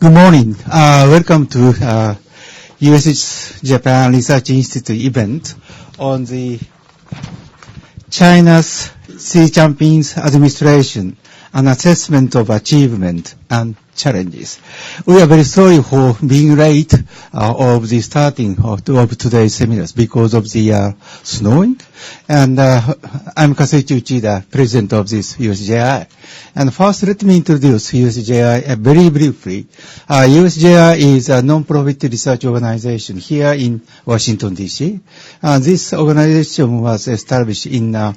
Good morning. Welcome to USJI Research Institute event on the China's Xi Jinping's administration, an assessment of achievement and challenges. We are very sorry for being late of the starting of today's seminars because of the snowing. And I'm Kazuichi Uchida, president of this USJI. And first, let me introduce USJI very briefly. USJI is a non-profit research organization here in Washington, D.C. This organization was established in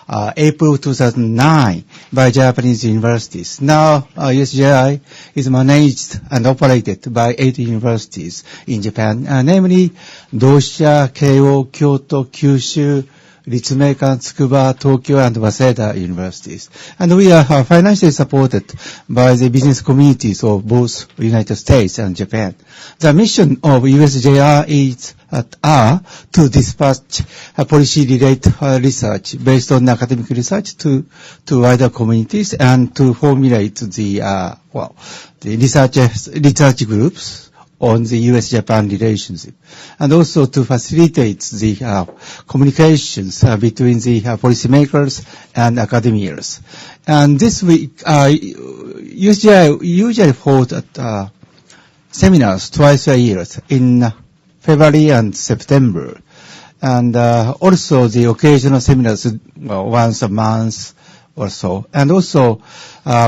April 2009 by Japanese universities. Now, USJI is managed and operated by 8 universities in Japan, namely Dosha, Keio, Kyoto, Kyushu, Ritsumeikan, Tsukuba, Tokyo, and Waseda universities. And we are financially supported by the business communities of both United States and Japan. The mission of USJI is to dispatch policy-related research based on academic research to wider communities and to formulate the research groups on the U.S.-Japan relationship, and also to facilitate the communications between the policymakers and academics. And this week, USJI usually holds seminars twice a year in February and September, and also the occasional seminars once a month or so. And also,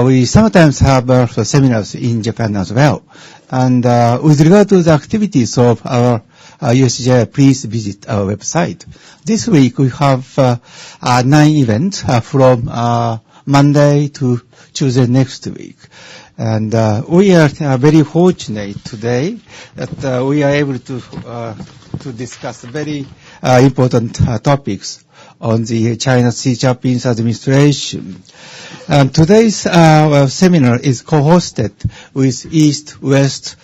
we sometimes have seminars in Japan as well. And with regard to the activities of our USJI, please visit our website. This week we have 9 events from Monday to Tuesday next week. And we are very fortunate today that we are able to discuss very important topics on the China's Xi Jinping's administration. And today's seminar is co-hosted with East-West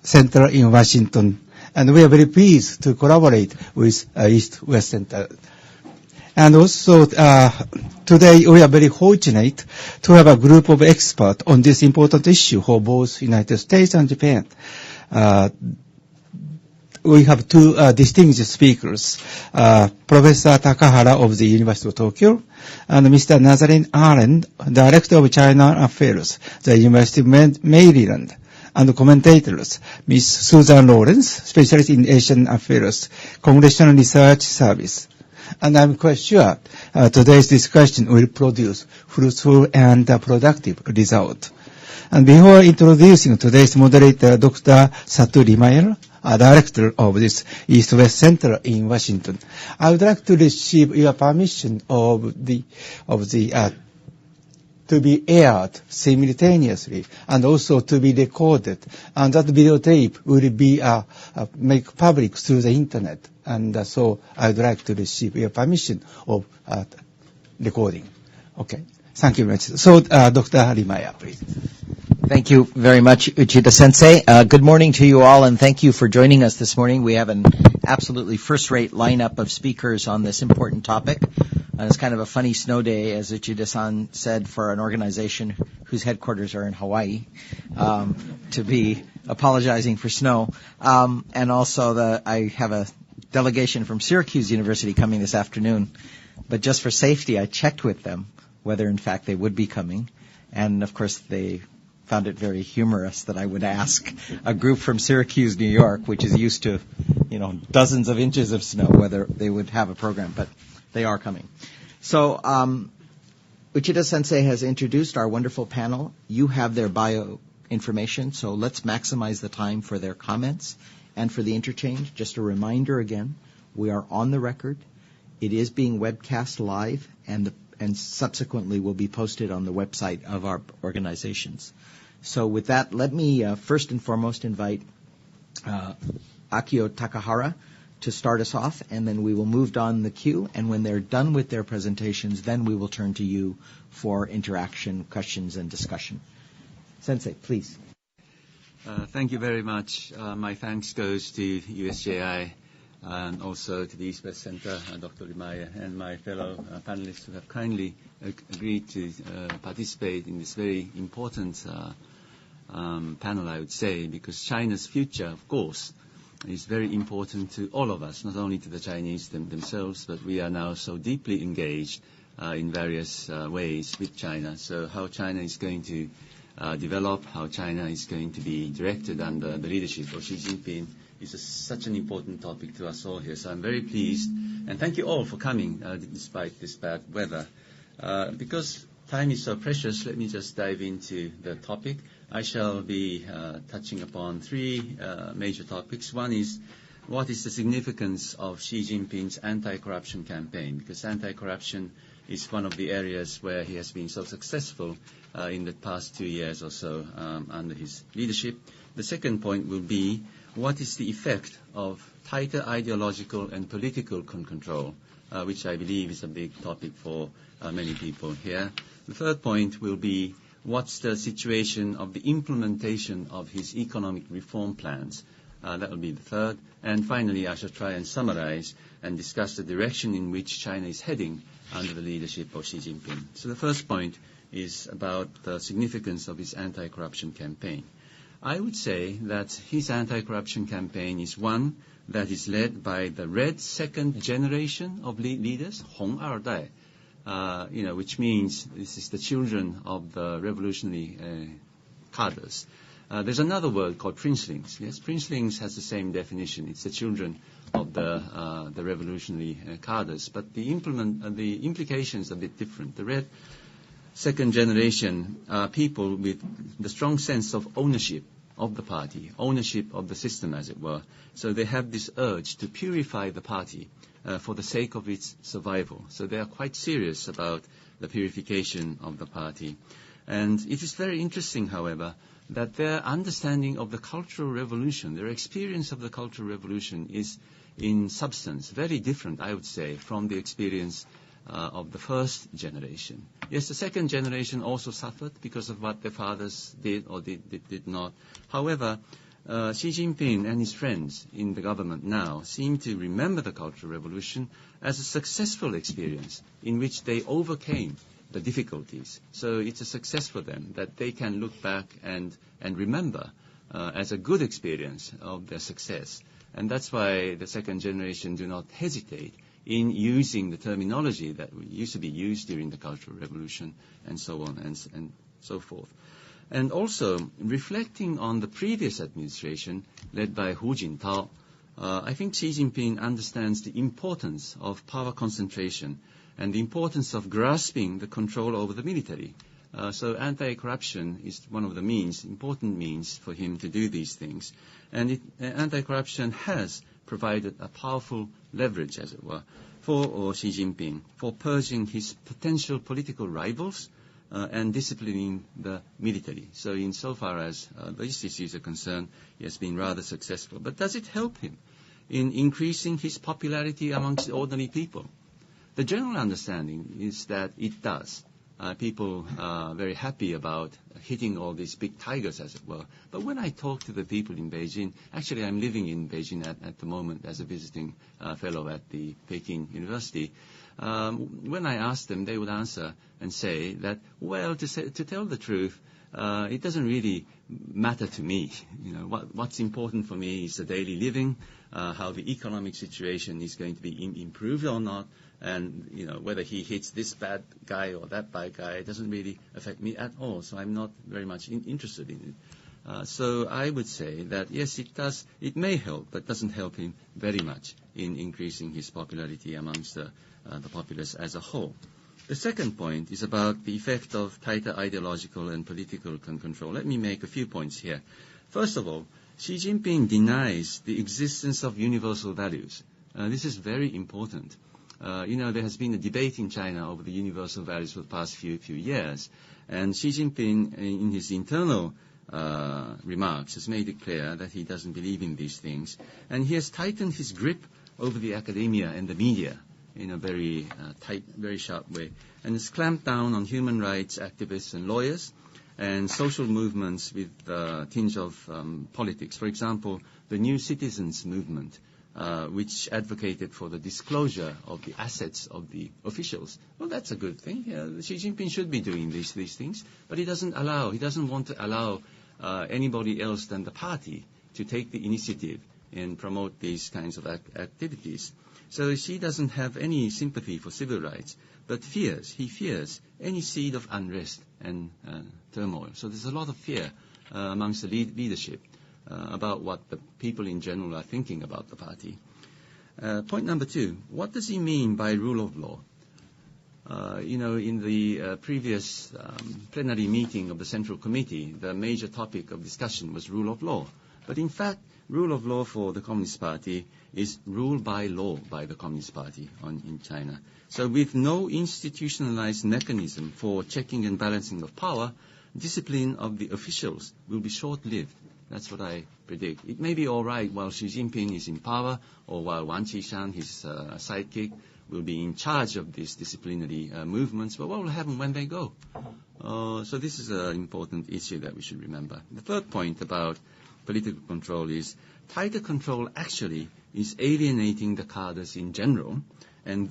Center in Washington, and we are very pleased to collaborate with East-West Center. And also, today we are very fortunate to have a group of experts on this important issue for both United States and Japan. We have 2 distinguished speakers, Professor Takahara of the University of Tokyo, and Mr. Nazarene Allen, Director of China Affairs, the University of Maryland, and commentators, Ms. Susan Lawrence, Specialist in Asian Affairs, Congressional Research Service. And I'm quite sure today's discussion will produce fruitful and productive result. And before introducing today's moderator, Dr. Satu Limayer, Director of this East-West Center in Washington, I would like to receive your permission to be aired simultaneously and also to be recorded, and that videotape will be made public through the internet. And so I would like to receive your permission of recording. Okay. Thank you very much. So, Dr. Limayer, please. Thank you very much, Uchida-sensei. Good morning to you all, and thank you for joining us this morning. We have an absolutely first-rate lineup of speakers on this important topic. It's kind of a funny snow day, as Uchida-san said, for an organization whose headquarters are in Hawaii, to be apologizing for snow. And also, I have a delegation from Syracuse University coming this afternoon. But just for safety, I checked with them whether, in fact, they would be coming. And, of course, they found it very humorous that I would ask a group from Syracuse, New York, which is used to, dozens of inches of snow, whether they would have a program. But they are coming. So Uchida-sensei has introduced our wonderful panel. You have their bio information, so let's maximize the time for their comments and for the interchange. Just a reminder again, we are on the record. It is being webcast live, and subsequently will be posted on the website of our organizations. So with that, let me first and foremost invite Akio Takahara to start us off, and then we will move down the queue, and when they're done with their presentations, then we will turn to you for interaction, questions, and discussion. Sensei, please. Thank you very much. My thanks goes to USJI and also to the East-West Center, Dr. Limayer, and my fellow panelists who have kindly agreed to participate in this very important panel, I would say, because China's future, of course, is very important to all of us, not only to the Chinese themselves, but we are now so deeply engaged in various ways with China. So how China is going to develop, how China is going to be directed under the leadership of Xi Jinping is such an important topic to us all here. So I'm very pleased, and thank you all for coming despite this bad weather. Because time is so precious, let me just dive into the topic. I shall be touching upon three major topics. One is, what is the significance of Xi Jinping's anti-corruption campaign? Because anti-corruption is one of the areas where he has been so successful in the past 2 years or so under his leadership. The second point will be, what is the effect of tighter ideological and political control, which I believe is a big topic for many people here. The third point will be, what's the situation of the implementation of his economic reform plans? That will be the third. And finally, I shall try and summarize and discuss the direction in which China is heading under the leadership of Xi Jinping. So the first point is about the significance of his anti-corruption campaign. I would say that his anti-corruption campaign is one that is led by the red second generation of leaders, Hong Er Dai, which means this is the children of the revolutionary cadres. There's another word called princelings. Yes, princelings has the same definition. It's the children of the revolutionary cadres, but the implications are a bit different. The red second generation are people with the strong sense of ownership of the party, ownership of the system, as it were. So they have this urge to purify the party for the sake of its survival. So they are quite serious about the purification of the party. And it is very interesting, however, that their understanding of the Cultural Revolution, their experience of the Cultural Revolution is in substance very different, I would say, from the experience of the first generation. Yes, the second generation also suffered because of what their fathers did or did not. However, Xi Jinping and his friends in the government now seem to remember the Cultural Revolution as a successful experience in which they overcame the difficulties. So it's a success for them that they can look back and remember as a good experience of their success. And that's why the second generation do not hesitate in using the terminology that used to be used during the Cultural Revolution and so on and so forth. And also, reflecting on the previous administration led by Hu Jintao, I think Xi Jinping understands the importance of power concentration and the importance of grasping the control over the military. So anti-corruption is one of the important means for him to do these things. And anti-corruption has provided a powerful leverage, as it were, for Xi Jinping, for purging his potential political rivals and disciplining the military. So insofar as these issues are concerned, he has been rather successful. But does it help him in increasing his popularity amongst ordinary people? The general understanding is that it does. People are very happy about hitting all these big tigers, as it were. But when I talk to the people in Beijing, actually I'm living in Beijing at the moment as a visiting fellow at the Peking University. When I ask them, they would answer and say that, well, to tell the truth, it doesn't really matter to me. What's important for me is the daily living, how the economic situation is going to be improved or not. And, whether he hits this bad guy or that bad guy, it doesn't really affect me at all. So I'm not very much interested in it. So I would say that, yes, it does. It may help, but doesn't help him very much in increasing his popularity amongst the populace as a whole. The second point is about the effect of tighter ideological and political control. Let me make a few points here. First of all, Xi Jinping denies the existence of universal values. This is very important. There has been a debate in China over the universal values for the past few years, and Xi Jinping, in his internal remarks, has made it clear that he doesn't believe in these things, and he has tightened his grip over the academia and the media in a very tight, very sharp way, and has clamped down on human rights activists and lawyers, and social movements with a tinge of politics. For example, the New Citizens movement, which advocated for the disclosure of the assets of the officials. Well, that's a good thing. Xi Jinping should be doing these things, but he doesn't want to allow anybody else than the party to take the initiative and promote these kinds of activities. So she doesn't have any sympathy for civil rights, but he fears any seed of unrest and turmoil. So there's a lot of fear amongst the leadership about what the people in general are thinking about the party. Point number 2, what does he mean by rule of law? In the previous plenary meeting of the Central Committee, the major topic of discussion was rule of law. But in fact, rule of law for the Communist Party is rule by law by the Communist Party in China. So with no institutionalized mechanism for checking and balancing of power, discipline of the officials will be short-lived. That's what I predict. It may be all right while Xi Jinping is in power, or while Wang Qishan, his sidekick, will be in charge of these disciplinary movements, but what will happen when they go? So this is an important issue that we should remember. The third point about political control is tighter control actually is alienating the cadres in general, and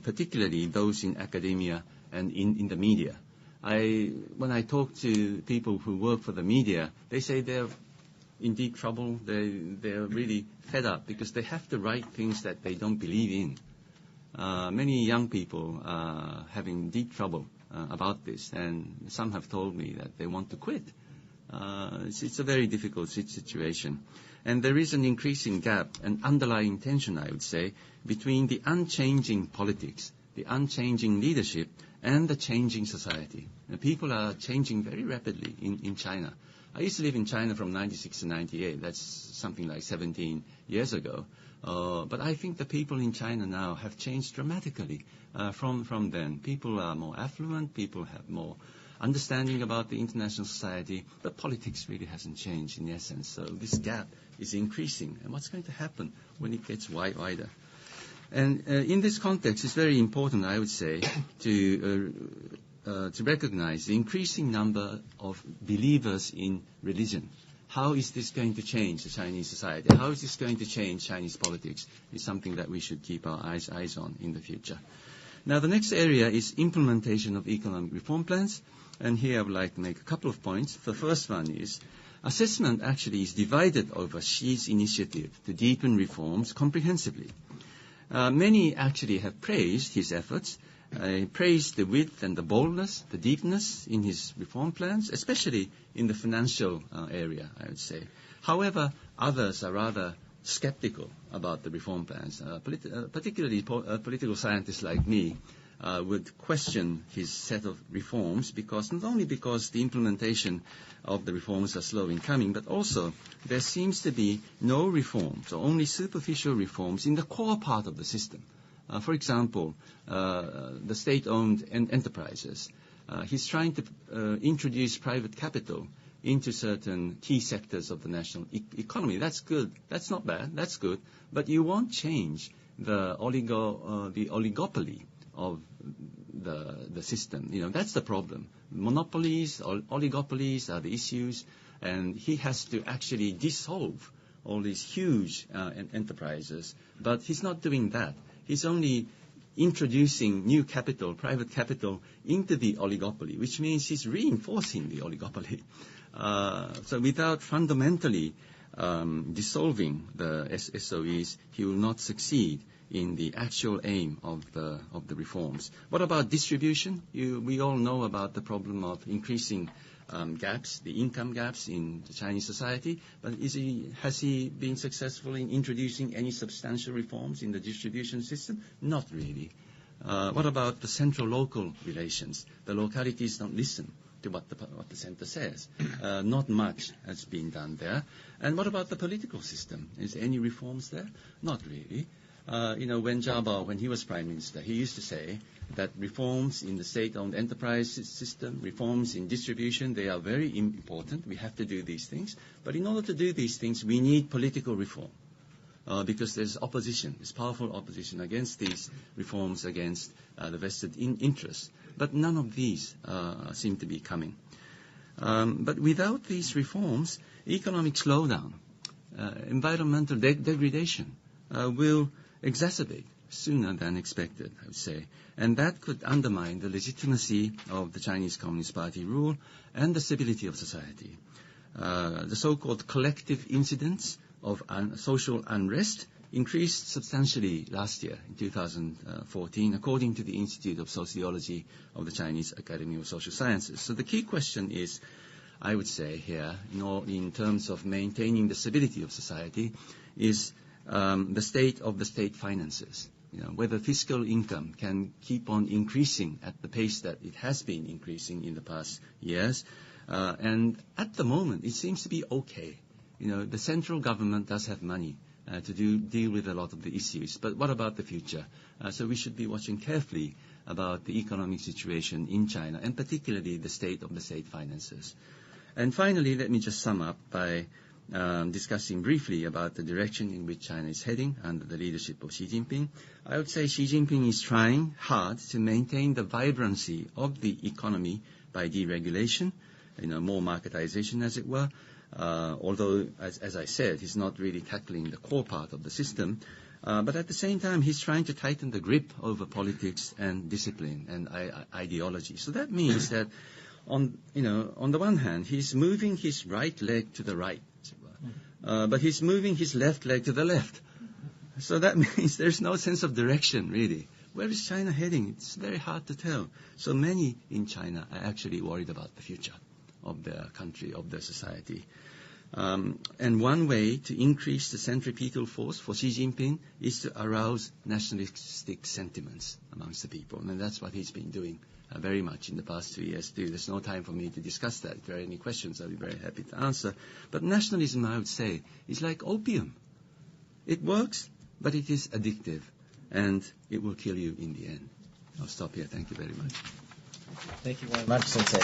particularly those in academia and in the media. When I talk to people who work for the media, they say they're in deep trouble. They're really fed up because they have to write things that they don't believe in. Many young people are having deep trouble about this, and some have told me that they want to quit. It's a very difficult situation. And there is an increasing gap, an underlying tension, I would say, between the unchanging politics, the unchanging leadership, and the changing society. People are changing very rapidly in China. I used to live in China from 96 to 98. That's something like 17 years ago. But I think the people in China now have changed dramatically from then. People are more affluent. People have more understanding about the international society. But politics really hasn't changed in essence. So this gap is increasing. And what's going to happen when it gets wider? And in this context, it's very important, I would say, to recognize the increasing number of believers in religion. How is this going to change the Chinese society? How is this going to change Chinese politics? Is something that we should keep our eyes on in the future. Now, the next area is implementation of economic reform plans. And here I would like to make a couple of points. The first one is assessment actually is divided over Xi's initiative to deepen reforms comprehensively. Many actually have praised his efforts, praised the width and the boldness, the deepness in his reform plans, especially in the financial area, I would say. However, others are rather skeptical about the reform plans. Particularly political scientists like me would question his set of reforms, because not only because the implementation of the reforms are slow in coming, but also there seems to be no reforms, or only superficial reforms in the core part of the system. For example, the state-owned enterprises. He's trying to introduce private capital into certain key sectors of the national economy. That's good. That's not bad. That's good. But you won't change the oligopoly of the system. That's the problem. Monopolies or oligopolies are the issues, and he has to actually dissolve all these huge enterprises. But he's not doing that. He's only introducing new capital, private capital, into the oligopoly, which means he's reinforcing the oligopoly. So without fundamentally dissolving the SOEs, he will not succeed in the actual aim of the reforms. What about distribution? We all know about the problem of increasing gaps, the income gaps in the Chinese society. But has he been successful in introducing any substantial reforms in the distribution system? Not really. What about the central-local relations? The localities don't listen to what the center says. Not much has been done there. And what about the political system? Is there any reforms there? Not really. When Jiabao, when he was prime minister, he used to say that reforms in the state-owned enterprise system, reforms in distribution, they are very important. We have to do these things. But in order to do these things, we need political reform. Because there's opposition, there's powerful opposition against these reforms, against the vested interests. But none of these seem to be coming. But without these reforms, economic slowdown, environmental degradation will exacerbate. sooner than expected, I would say. And that could undermine the legitimacy of the Chinese Communist Party rule and the stability of society. The so-called collective incidents of social unrest increased substantially last year, in 2014, according to the Institute of Sociology of the Chinese Academy of Social Sciences. So the key question is, I would say here, in terms of maintaining the stability of society, is the state of the state finances. Whether fiscal income can keep on increasing at the pace that it has been increasing in the past years. And at the moment, it seems to be okay. The central government does have money to deal with a lot of the issues. But what about the future? So we should be watching carefully about the economic situation in China, and particularly the state of the state finances. And finally, let me just sum up by discussing briefly about the direction in which China is heading under the leadership of Xi Jinping. I would say Xi Jinping is trying hard to maintain the vibrancy of the economy by deregulation, more marketization, as it were. Although, as I said, he's not really tackling the core part of the system. But at the same time, he's trying to tighten the grip over politics and discipline and ideology. So that means that on the one hand, he's moving his right leg to the right, but he's moving his left leg to the left. So that means there's no sense of direction, really. Where is China heading? It's very hard to tell. So many in China are actually worried about the future of their country, of their society. And one way to increase the centripetal force for Xi Jinping is to arouse nationalistic sentiments amongst the people. And that's what he's been doing very much in the past 2 years too. There's no time for me to discuss that. If there are any questions, I'll be very happy to answer. But nationalism, I would say, is like opium. It works, but it is addictive, and it will kill you in the end. I'll stop here. Thank you very much. Thank you very much, Sensei.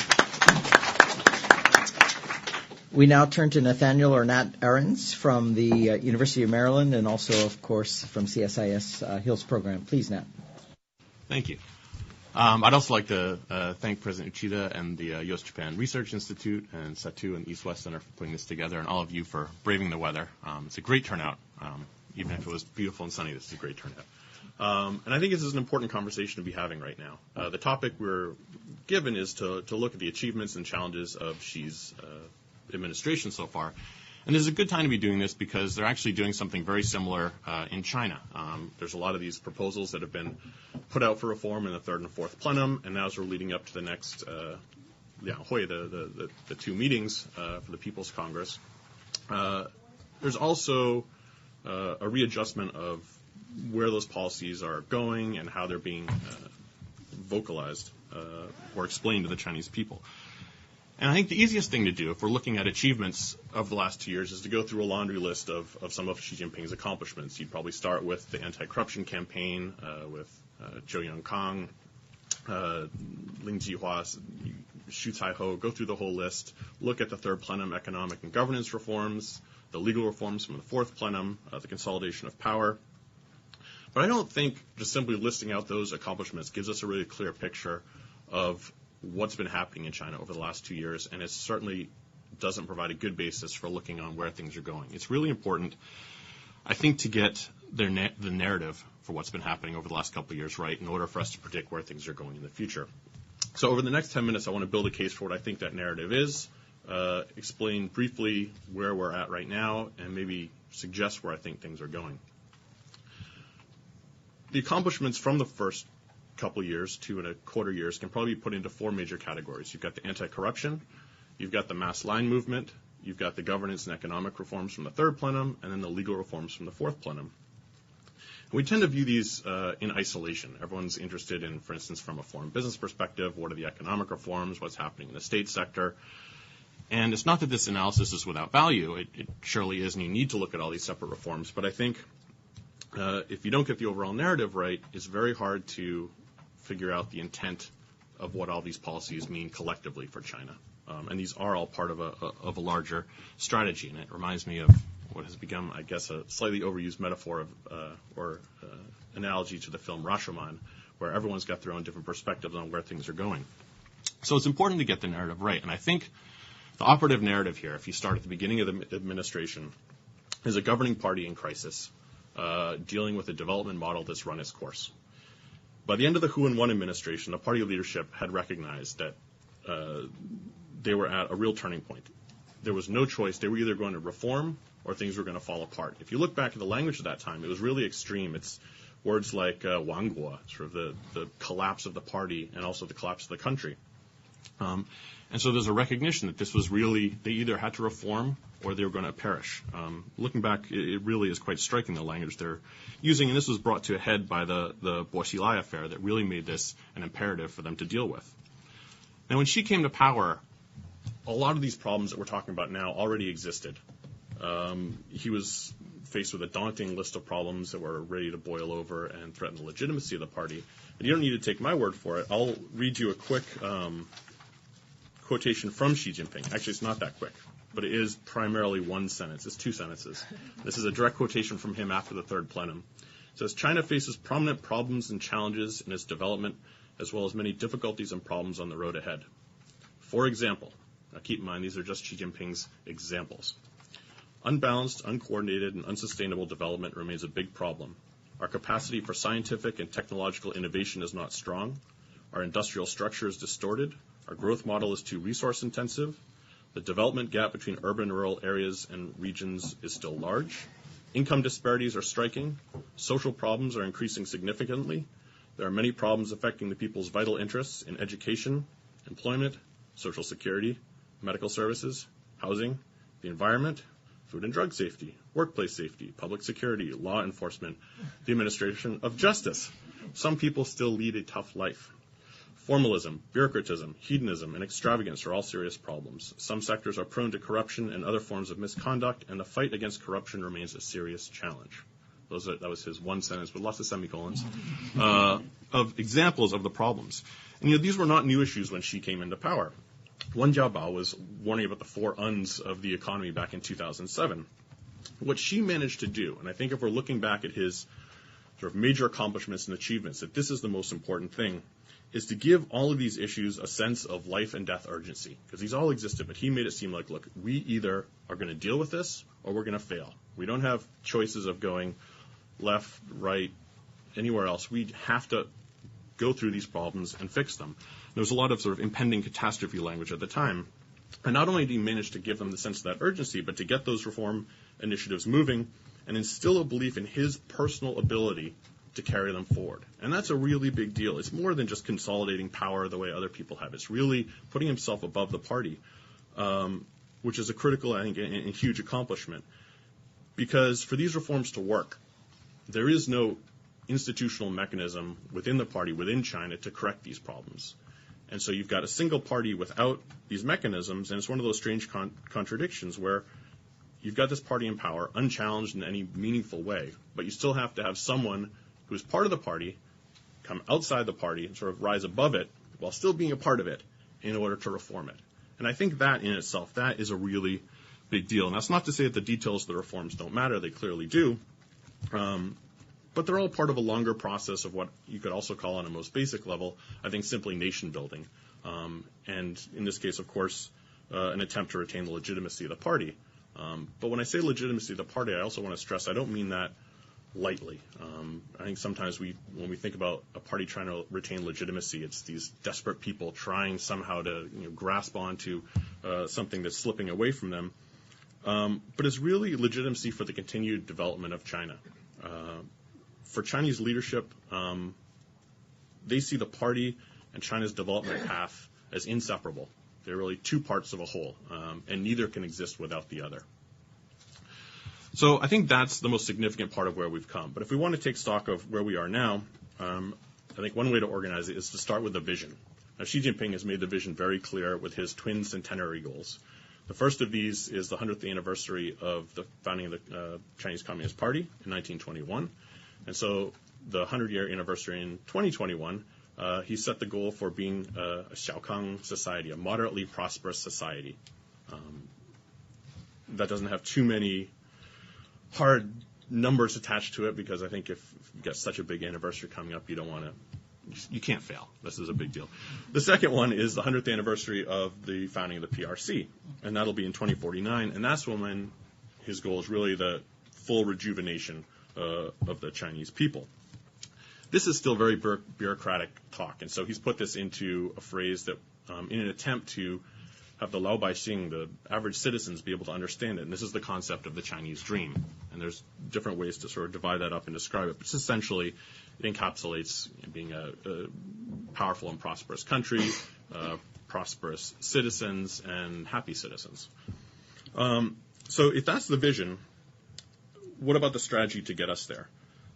We now turn to Nathaniel or Nat Ahrens from the University of Maryland and also, of course, from CSIS Hills program. Please, Nat. Thank you. I'd also like to thank President Uchida and the U.S.-Japan Research Institute and Satu and East-West Center for putting this together, and all of you for braving the weather. It's a great turnout. Even if it was beautiful and sunny, this is a great turnout. And I think this is an important conversation to be having right now. The topic we're given is to look at the achievements and challenges of Xi's administration so far. And this is a good time to be doing this because they're actually doing something very similar in China. There's a lot of these proposals that have been put out for reform in the third and fourth plenum, and now as we're leading up to the next the two meetings for the People's Congress, there's also a readjustment of where those policies are going and how they're being vocalized or explained to the Chinese people. And I think the easiest thing to do, if we're looking at achievements of the last 2 years, is to go through a laundry list of some of Xi Jinping's accomplishments. You'd probably start with the anti-corruption campaign with Zhou Yongkang, Ling Jihua, Xu Caiho, go through the whole list, look at the third plenum economic and governance reforms, the legal reforms from the fourth plenum, the consolidation of power. But I don't think just simply listing out those accomplishments gives us a really clear picture of what's been happening in China over the last 2 years, and it certainly doesn't provide a good basis for looking on where things are going. It's really important, I think, to get the narrative for what's been happening over the last couple of years right in order for us to predict where things are going in the future. So over the next 10 minutes, I want to build a case for what I think that narrative is, explain briefly where we're at right now, and maybe suggest where I think things are going. The accomplishments from the first couple years, 2.25 years, can probably be put into four major categories. You've got the anti-corruption, you've got the mass line movement, you've got the governance and economic reforms from the third plenum, and then the legal reforms from the fourth plenum. And we tend to view these in isolation. Everyone's interested in, for instance, from a foreign business perspective, what are the economic reforms, what's happening in the state sector. And it's not that this analysis is without value. It surely is, and you need to look at all these separate reforms. But I think if you don't get the overall narrative right, it's very hard to figure out the intent of what all these policies mean collectively for China. And these are all part of a larger strategy. And it reminds me of what has become, I guess, a slightly overused metaphor or analogy to the film Rashomon, where everyone's got their own different perspectives on where things are going. So it's important to get the narrative right. And I think the operative narrative here, if you start at the beginning of the administration, is a governing party in crisis, dealing with a development model that's run its course. By the end of the Hu and Wen administration, the party leadership had recognized that they were at a real turning point. There was no choice. They were either going to reform or things were going to fall apart. If you look back at the language at that time, it was really extreme. It's words like Wangguo, sort of the collapse of the party and also the collapse of the country. And so there's a recognition that this was really, they either had to reform or they were going to perish. Looking back, it really is quite striking, the language they're using, and this was brought to a head by the USJI affair that really made this an imperative for them to deal with. Now, when she came to power, a lot of these problems that we're talking about now already existed. He was faced with a daunting list of problems that were ready to boil over and threaten the legitimacy of the party. And you don't need to take my word for it. I'll read you a quick quotation from Xi Jinping. Actually, it's not that quick, but it is primarily one sentence. It's two sentences. This is a direct quotation from him after the third plenum. It says, "China faces prominent problems and challenges in its development, as well as many difficulties and problems on the road ahead. For example," now keep in mind these are just Xi Jinping's examples, "unbalanced, uncoordinated, and unsustainable development remains a big problem. Our capacity for scientific and technological innovation is not strong. Our industrial structure is distorted. Our growth model is too resource intensive. The development gap between urban and rural areas and regions is still large. Income disparities are striking. Social problems are increasing significantly. There are many problems affecting the people's vital interests in education, employment, social security, medical services, housing, the environment, food and drug safety, workplace safety, public security, law enforcement, the administration of justice. Some people still lead a tough life. Formalism, bureaucratism, hedonism, and extravagance are all serious problems. Some sectors are prone to corruption and other forms of misconduct, and the fight against corruption remains a serious challenge." That was his one sentence with lots of semicolons of examples of the problems. And these were not new issues when Xi came into power. Wen Jiabao was warning about the four uns of the economy back in 2007. What Xi managed to do, and I think if we're looking back at his sort of major accomplishments and achievements, that this is the most important thing, is to give all of these issues a sense of life and death urgency. Because these all existed, but he made it seem like, look, we either are going to deal with this or we're going to fail. We don't have choices of going left, right, anywhere else. We have to go through these problems and fix them. There was a lot of sort of impending catastrophe language at the time. And not only did he manage to give them the sense of that urgency, but to get those reform initiatives moving and instill a belief in his personal ability to carry them forward. And that's a really big deal. It's more than just consolidating power the way other people have. It's really putting himself above the party, which is a critical, I think, and huge accomplishment. Because for these reforms to work, there is no institutional mechanism within the party, within China, to correct these problems. And so you've got a single party without these mechanisms, and it's one of those strange contradictions where you've got this party in power, unchallenged in any meaningful way, but you still have to have someone who's part of the party come outside the party and sort of rise above it while still being a part of it in order to reform it. And I think that in itself, that is a really big deal. And that's not to say that the details of the reforms don't matter. They clearly do. But they're all part of a longer process of what you could also call on a most basic level, I think, simply nation building. And in this case, of course, an attempt to retain the legitimacy of the party. But when I say legitimacy of the party, I also want to stress I don't mean that lightly. I think sometimes when we think about a party trying to retain legitimacy, it's these desperate people trying somehow to grasp onto something that's slipping away from them. But it's really legitimacy for the continued development of China. For Chinese leadership, they see the party and China's development path as inseparable. They're really two parts of a whole, and neither can exist without the other. So I think that's the most significant part of where we've come. But if we want to take stock of where we are now, I think one way to organize it is to start with the vision. Now, Xi Jinping has made the vision very clear with his twin centenary goals. The first of these is the 100th anniversary of the founding of the Chinese Communist Party in 1921. And so the 100-year anniversary in 2021, he set the goal for being a Xiaokang society, a moderately prosperous society. That doesn't have too many hard numbers attached to it, because I think if you've got such a big anniversary coming up, you can't fail. This is a big deal. The second one is the 100th anniversary of the founding of the PRC, and that'll be in 2049, and that's when his goal is really the full rejuvenation of the Chinese people. This is still very bureaucratic talk, and so he's put this into a phrase that, in an attempt to have the Lao Baixing, the average citizens, be able to understand it. And this is the concept of the Chinese dream. And there's different ways to sort of divide that up and describe it. But essentially, it encapsulates being a powerful and prosperous country, prosperous citizens, and happy citizens. So if that's the vision, what about the strategy to get us there?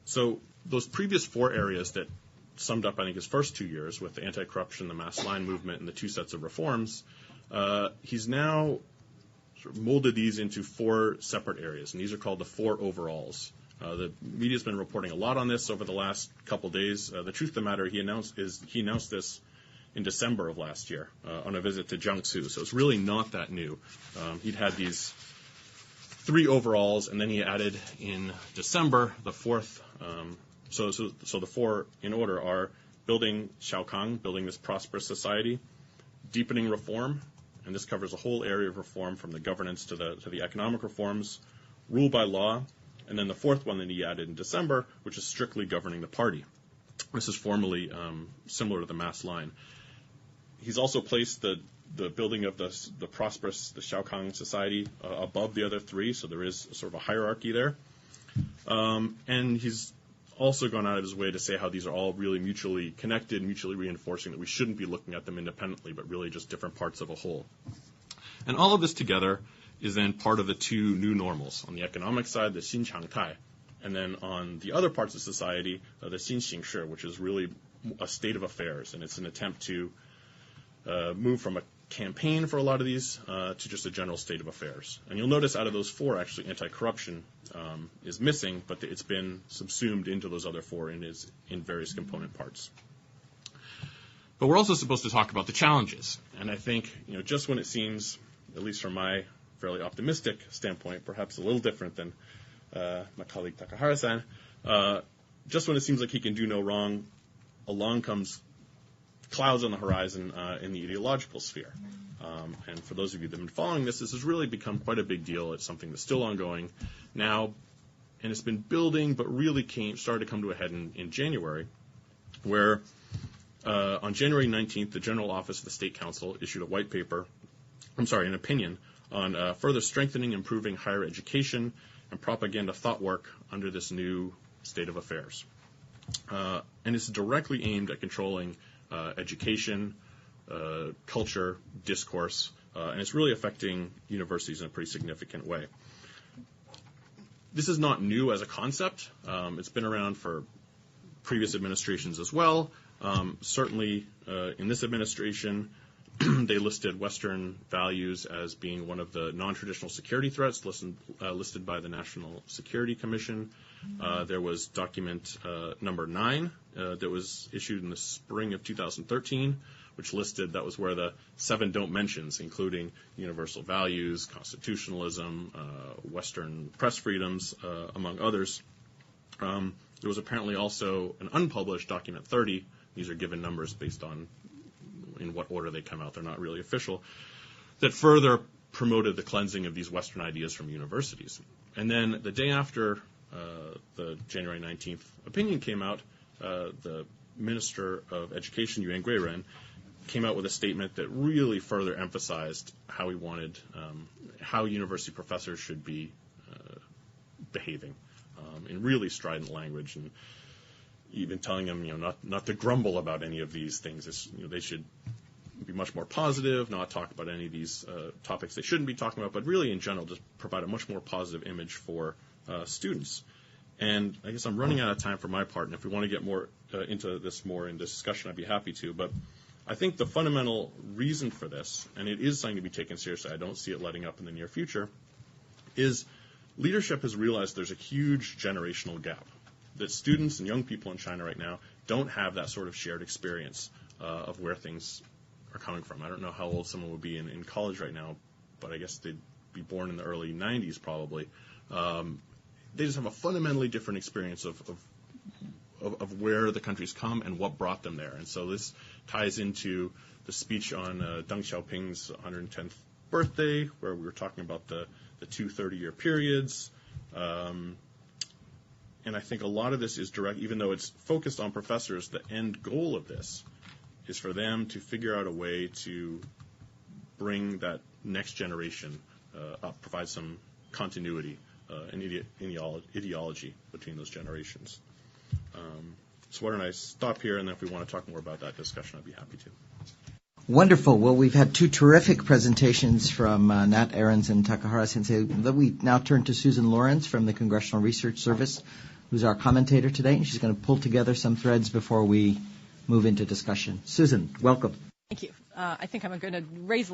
So those previous 4 areas that summed up, I think, his first 2 years with the anti-corruption, the mass line movement, and the 2 sets of reforms, he's now sort of molded these into 4 separate areas, and these are called the 4 overalls. The media's been reporting a lot on this over the last couple days. The truth of the matter, he announced this in December of last year on a visit to Jiangsu, so it's really not that new. He'd had these 3 overalls, and then he added in December the 4th. So the 4 in order are building Xiaokang, building this prosperous society, deepening reform, and this covers a whole area of reform from the governance to the economic reforms, rule by law, and then the 4th one that he added in December, which is strictly governing the party. This is formally similar to the mass line. He's also placed the building of the prosperous, the Xiaokang society above the other 3, so there is sort of a hierarchy there. And he's also gone out of his way to say how these are all really mutually connected, mutually reinforcing, that we shouldn't be looking at them independently, but really just different parts of a whole. And all of this together is then part of the 2 new normals. On the economic side, the Xin Changtai, and then on the other parts of society, the Xin Xingshi, which is really a state of affairs, and it's an attempt to move from a campaign for a lot of these to just a general state of affairs. And you'll notice out of those 4, actually, anti-corruption is missing, but it's been subsumed into those other 4 in various component parts. But we're also supposed to talk about the challenges. And I think, just when it seems, at least from my fairly optimistic standpoint, perhaps a little different than my colleague Takahara-san, just when it seems like he can do no wrong, along comes clouds on the horizon in the ideological sphere. And for those of you that have been following this has really become quite a big deal. It's something that's still ongoing now, and it's been building, but really started to come to a head in January, where on January 19th, the General Office of the State Council issued an opinion on further strengthening, improving higher education and propaganda thought work under this new state of affairs. And it's directly aimed at controlling education, culture, discourse, and it's really affecting universities in a pretty significant way. This is not new as a concept. It's been around for previous administrations as well. Certainly in this administration, they listed Western values as being one of the non-traditional security threats listed by the National Security Commission. There was document number 9 that was issued in the spring of 2013, which that was where the 7 don't mentions, including universal values, constitutionalism, Western press freedoms, among others. There was apparently also an unpublished document 30. These are given numbers based on in what order they come out. They're not really official. That further promoted the cleansing of these Western ideas from universities. And then the day after the January 19th opinion came out, the Minister of Education, Yuan Guiren, came out with a statement that really further emphasized how he wanted, how university professors should be behaving in really strident language, and even telling them, not to grumble about any of these things. They should be much more positive, not talk about any of these topics they shouldn't be talking about, but really in general just provide a much more positive image for students. And I guess I'm running out of time for my part, and if we want to get more into this more in discussion, I'd be happy to. But I think the fundamental reason for this, and it is something to be taken seriously, I don't see it letting up in the near future, is leadership has realized there's a huge generational gap, that students and young people in China right now don't have that sort of shared experience of where things are coming from. I don't know how old someone would be in college right now, but I guess they'd be born in the early 90s probably. They just have a fundamentally different experience of where the country's come and what brought them there. And so this ties into the speech on Deng Xiaoping's 110th birthday, where we were talking about the 2 30-year periods. And I think a lot of this is direct, even though it's focused on professors, the end goal of this is for them to figure out a way to bring that next generation up, provide some continuity and ideology between those generations. So why don't I stop here, and then if we want to talk more about that discussion, I'd be happy to. Wonderful. Well, we've had two terrific presentations from Nat Ahrens and Takahara Sensei. Let me now turn to Susan Lawrence from the Congressional Research Service, who's our commentator today, and she's going to pull together some threads before we move into discussion. Susan, welcome. Thank you. I think I'm going to raise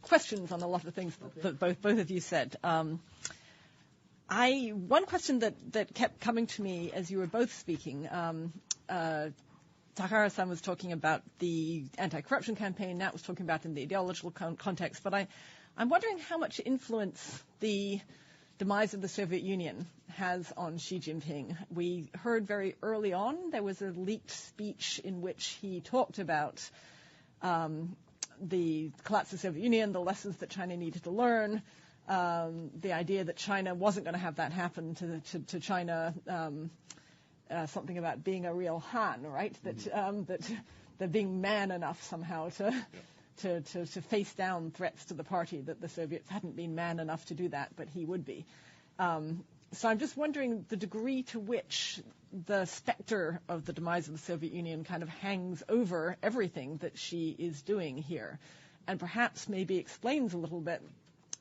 questions on a lot of things that both of you said. One question that kept coming to me as you were both speaking, Takahara-san was talking about the anti-corruption campaign, Nat was talking about in the ideological context, but I'm wondering how much influence the demise of the Soviet Union has on Xi Jinping. We heard very early on there was a leaked speech in which he talked about the collapse of the Soviet Union, the lessons that China needed to learn, the idea that China wasn't going to have that happen to China, something about being a real Han, right? That being man enough somehow to face down threats to the party, that the Soviets hadn't been man enough to do that, but he would be. So I'm just wondering the degree to which the specter of the demise of the Soviet Union kind of hangs over everything that she is doing here, and perhaps maybe explains a little bit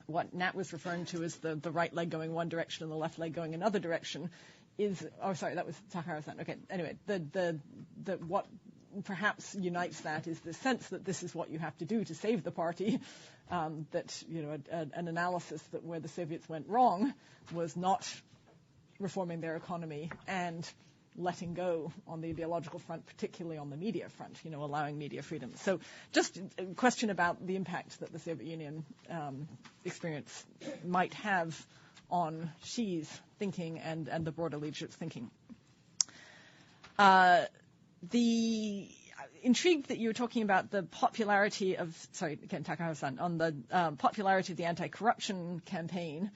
what Nat was referring to as the right leg going one direction and the left leg going another direction. That was Takahara-san. Okay, anyway, what perhaps unites that is the sense that this is what you have to do to save the party, that, an analysis that where the Soviets went wrong was not reforming their economy and letting go on the ideological front, particularly on the media front, allowing media freedom. So just a question about the impact that the Soviet Union experience might have on Xi's thinking and the broader leadership's thinking. The intrigued that you were talking about the popularity of, Takahara-san, on the popularity of the anti-corruption campaign,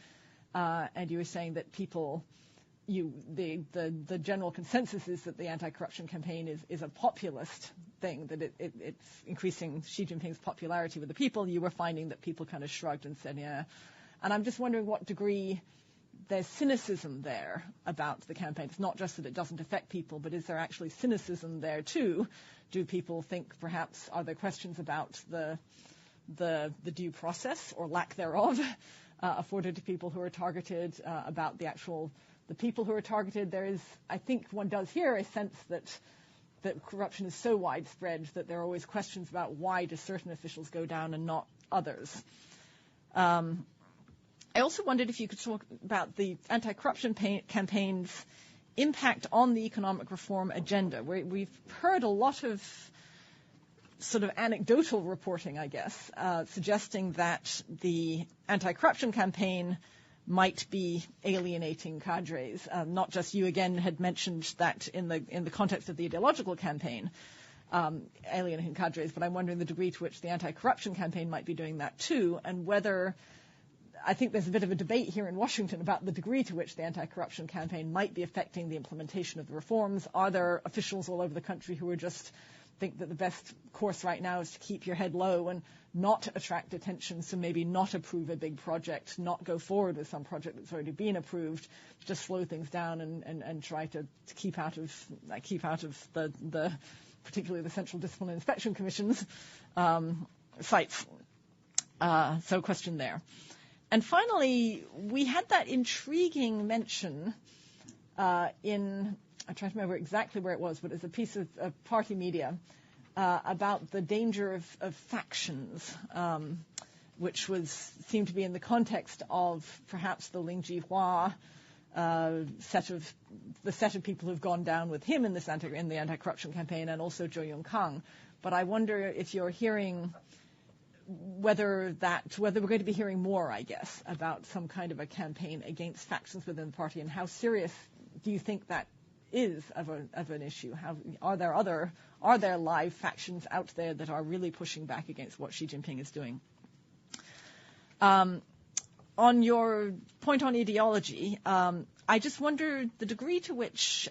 and you were saying that the general consensus is that the anti-corruption campaign is a populist thing, that it's increasing Xi Jinping's popularity with the people. You were finding that people kind of shrugged and said, yeah. And I'm just wondering what degree there's cynicism there about the campaign. It's not just that it doesn't affect people, but is there actually cynicism there too? Do people think perhaps, are there questions about the due process or lack thereof afforded to people who are targeted, about the people who are targeted? There is, I think one does hear a sense that corruption is so widespread that there are always questions about why do certain officials go down and not others. I also wondered if you could talk about the anti-corruption campaign's impact on the economic reform agenda. We've heard a lot of sort of anecdotal reporting, I guess, suggesting that the anti-corruption campaign might be alienating cadres. Not just you again had mentioned that in the context of the ideological campaign, alienating cadres, but I'm wondering the degree to which the anti-corruption campaign might be doing that too, and whether, I think there's a bit of a debate here in Washington about the degree to which the anti-corruption campaign might be affecting the implementation of the reforms. Are there officials all over the country who are just think that the best course right now is to keep your head low and not attract attention, so maybe not approve a big project, not go forward with some project that's already been approved, just slow things down and try to keep out of the particularly the Central Discipline and Inspection Commission's sites. So question there. And finally, we had that intriguing mention I'm trying to remember exactly where it was, but it's a piece of party media about the danger of factions, which seemed to be in the context of perhaps the Ling Jihua set of people who've gone down with him in the anti-corruption campaign, and also Zhou Yongkang. But I wonder if you're hearing whether we're going to be hearing more, I guess, about some kind of a campaign against factions within the party, and how serious do you think that is of an issue? Are there live factions out there that are really pushing back against what Xi Jinping is doing? On your point on ideology, I just wonder the degree to which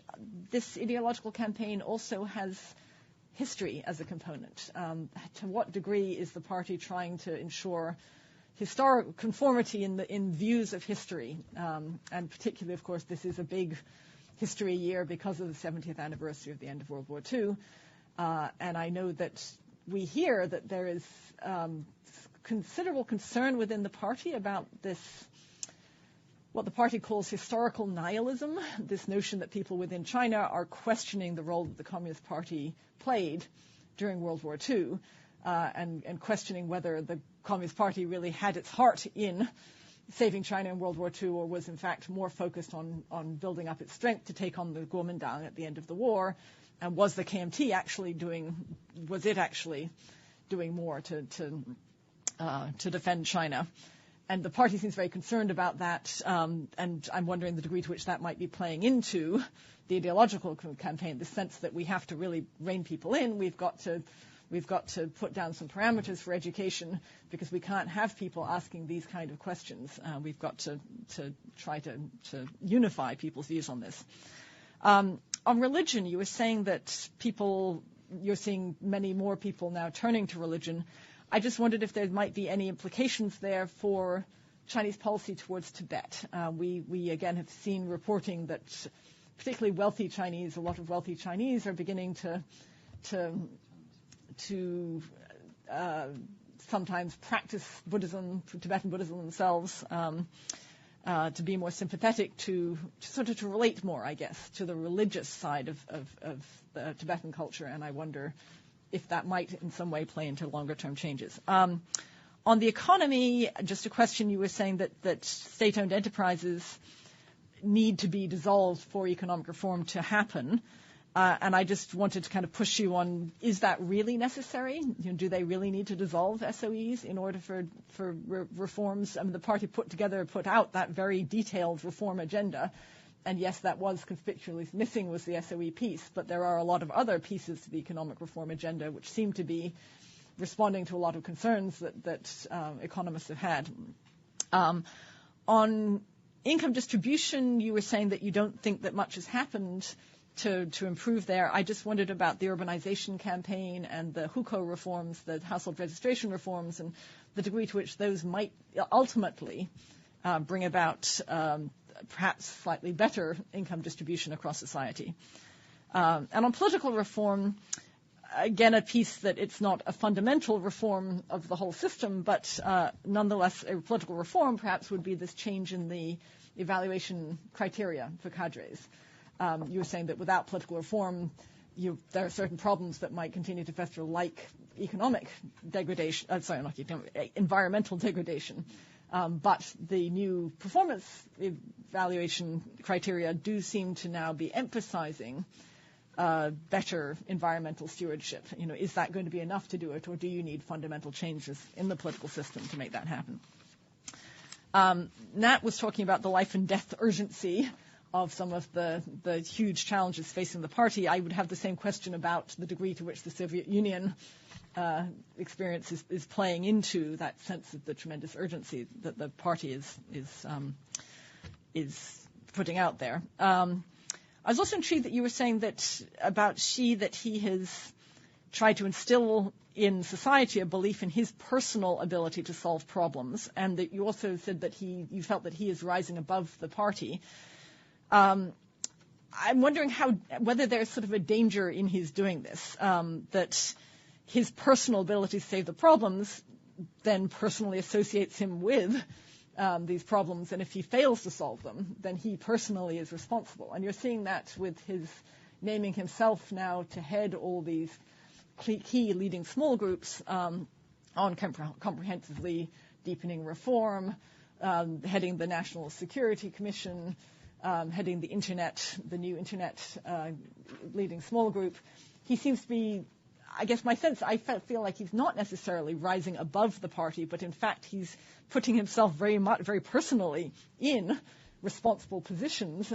this ideological campaign also has history as a component. To what degree is the party trying to ensure historic conformity in views of history? And particularly, of course, this is a big history year because of the 70th anniversary of the end of World War II. And I know that we hear that there is considerable concern within the party about this, what the party calls historical nihilism, this notion that people within China are questioning the role that the Communist Party played during World War II, and questioning whether the Communist Party really had its heart in saving China in World War II, or was in fact more focused on building up its strength to take on the Kuomintang at the end of the war, and was the KMT actually doing more to defend China? And the party seems very concerned about that, and I'm wondering the degree to which that might be playing into the ideological campaign, the sense that we have to really rein people in. We've got to put down some parameters for education because we can't have people asking these kind of questions. We've got to try to unify people's views on this. On religion, you were saying that you're seeing many more people now turning to religion. I just wondered if there might be any implications there for Chinese policy towards Tibet. We again have seen reporting that particularly wealthy Chinese, a lot of wealthy Chinese are beginning to sometimes practice Buddhism, Tibetan Buddhism themselves, to be more sympathetic to relate more, I guess, to the religious side of the Tibetan culture, and I wonder if that might in some way play into longer-term changes. On the economy, just a question, you were saying that state-owned enterprises need to be dissolved for economic reform to happen. And I just wanted to kind of push you on, is that really necessary? Do they really need to dissolve SOEs in order for reforms? I mean, the party put out that very detailed reform agenda. And yes, that was conspicuously missing, was the SOE piece, but there are a lot of other pieces to the economic reform agenda which seem to be responding to a lot of concerns that economists have had. On income distribution, you were saying that you don't think that much has happened to improve there. I just wondered about the urbanization campaign and the hukou reforms, the household registration reforms, and the degree to which those might ultimately bring about perhaps slightly better income distribution across society. And on political reform, again, a piece that it's not a fundamental reform of the whole system, but nonetheless a political reform perhaps would be this change in the evaluation criteria for cadres. You were saying that without political reform, there are certain problems that might continue to fester, like economic degradation, environmental degradation. But the new performance evaluation criteria do seem to now be emphasizing better environmental stewardship. Is that going to be enough to do it, or do you need fundamental changes in the political system to make that happen? Nat was talking about the life and death urgency of some of the huge challenges facing the party. I would have the same question about the degree to which the Soviet Union experience is playing into that sense of the tremendous urgency that the party is putting out there. I was also intrigued that you were saying that about Xi, that he has tried to instill in society a belief in his personal ability to solve problems, and that you also said that you felt that he is rising above the party. I'm wondering whether there's sort of a danger in his doing this, that his personal ability to save the problems then personally associates him with these problems, and if he fails to solve them, then he personally is responsible. And you're seeing that with his naming himself now to head all these key leading small groups on comprehensively deepening reform, heading the National Security Commission, heading the new Internet leading small group. He seems to be, I guess my sense, I feel like he's not necessarily rising above the party, but in fact he's putting himself very personally in responsible positions,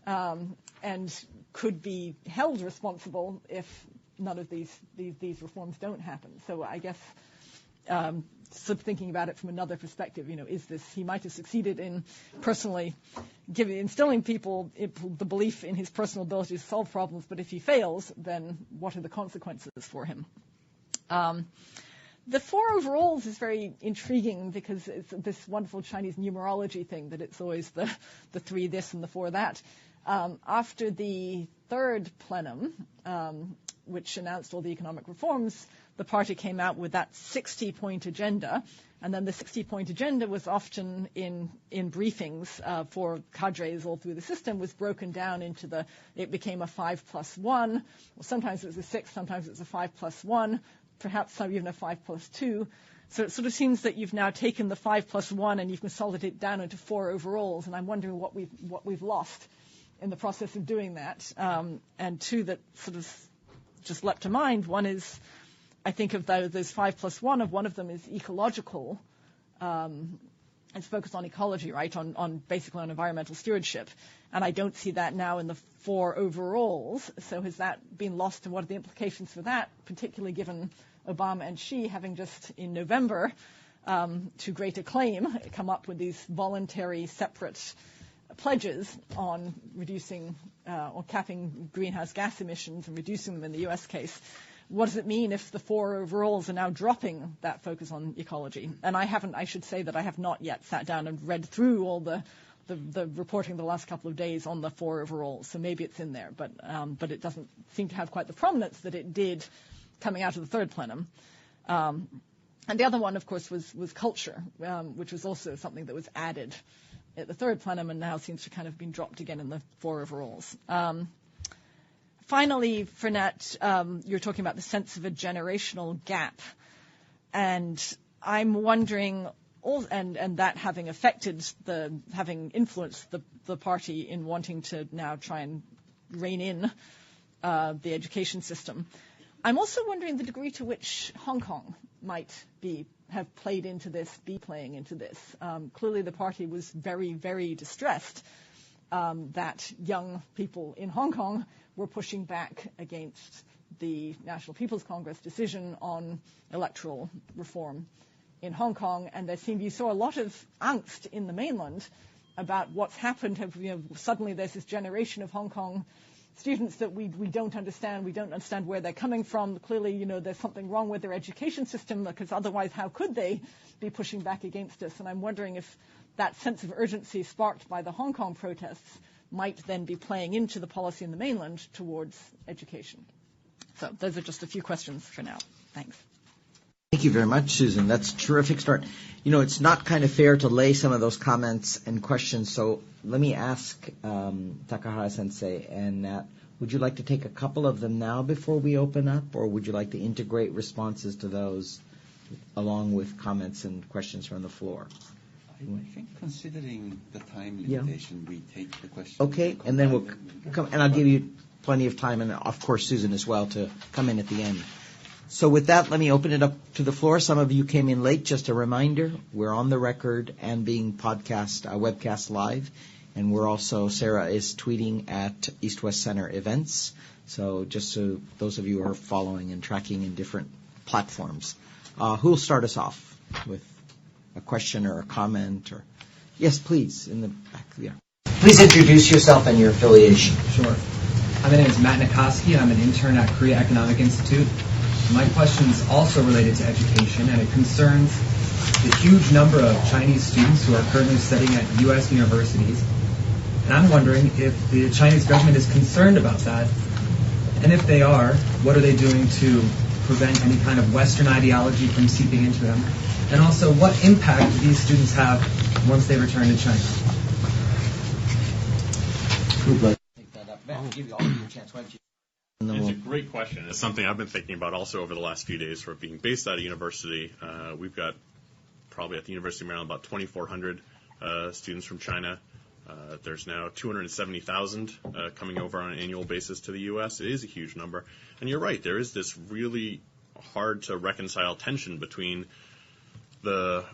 and could be held responsible if none of these reforms don't happen. So I guess sort of thinking about it from another perspective. He might have succeeded in personally instilling people the belief in his personal ability to solve problems, but if he fails, then what are the consequences for him? The 4 overalls is very intriguing because it's this wonderful Chinese numerology thing that it's always the 3 this and the 4 that. After the third plenum, which announced all the economic reforms, the party came out with that 60-point agenda, and then the 60-point agenda was often in briefings for cadres all through the system, was broken down into it became a 5+1. Well, sometimes it was a 6, sometimes it was a 5+1, perhaps some even a 5+2. So it sort of seems that you've now taken the 5+1 and you've consolidated it down into 4 overalls, and I'm wondering what we've lost in the process of doing that. And 2 that sort of just leapt to mind. One is, I think of those 5+1, one of them is ecological. It's focused on ecology, right, on basically on environmental stewardship. And I don't see that now in the 4 overalls. So has that been lost, and what are the implications for that, particularly given Obama and Xi having just in November, to great acclaim, come up with these voluntary separate pledges on reducing or capping greenhouse gas emissions and reducing them in the U.S. case. What does it mean if the 4 overalls are now dropping that focus on ecology? And I should say that I have not yet sat down and read through all the reporting the last couple of days on the 4 overalls, so maybe it's in there, but it doesn't seem to have quite the prominence that it did coming out of the third plenum. And the other one, of course, was culture, which was also something that was added at the third plenum and now seems to kind of been dropped again in the 4 overalls. Finally, Fernette, you're talking about the sense of a generational gap. And I'm wondering, and that having influenced the party in wanting to now try and rein in the education system. I'm also wondering the degree to which Hong Kong might have played into this, be playing into this. Clearly the party was very, very distressed that young people in Hong Kong were pushing back against the National People's Congress decision on electoral reform in Hong Kong, and you saw a lot of angst in the mainland about what's happened. Suddenly there's this generation of Hong Kong students that we don't understand. We don't understand where they're coming from. Clearly, there's something wrong with their education system, because otherwise how could they be pushing back against us? And I'm wondering if that sense of urgency sparked by the Hong Kong protests might then be playing into the policy in the mainland towards education. So those are just a few questions for now. Thanks. Thank you very much, Susan. That's a terrific start. It's not kind of fair to lay some of those comments and questions, so let me ask Takahara-sensei and Nat, would you like to take a couple of them now before we open up, or would you like to integrate responses to those along with comments and questions from the floor? I think considering the time limitation, we take the question. Okay, and then we'll come, and I'll give you plenty of time, and of course Susan as well, to come in at the end. So with that, let me open it up to the floor. Some of you came in late. Just a reminder, we're on the record and being webcast live. And we're also, Sarah is tweeting at East West Center events. So just so those of you who are following and tracking in different platforms. Who will start us off with a question or a comment? Or yes, please, in the back there. Please introduce yourself and your affiliation. Sure. My name is Matt Nikoski. I'm an intern at Korea Economic Institute. My question is also related to education, and it concerns the huge number of Chinese students who are currently studying at U.S. universities. And I'm wondering if the Chinese government is concerned about that, and if they are, what are they doing to prevent any kind of Western ideology from seeping into them? And also, what impact do these students have once they return to China? Who'd like to take that up? Matt, I'll give you all your chance. Why don't you? It's a great question. It's something I've been thinking about also over the last few days. For being based at a university, we've got probably at the University of Maryland about 2,400 students from China. There's now 270,000 coming over on an annual basis to the U.S. It is a huge number. And you're right, there is this really hard to reconcile tension between the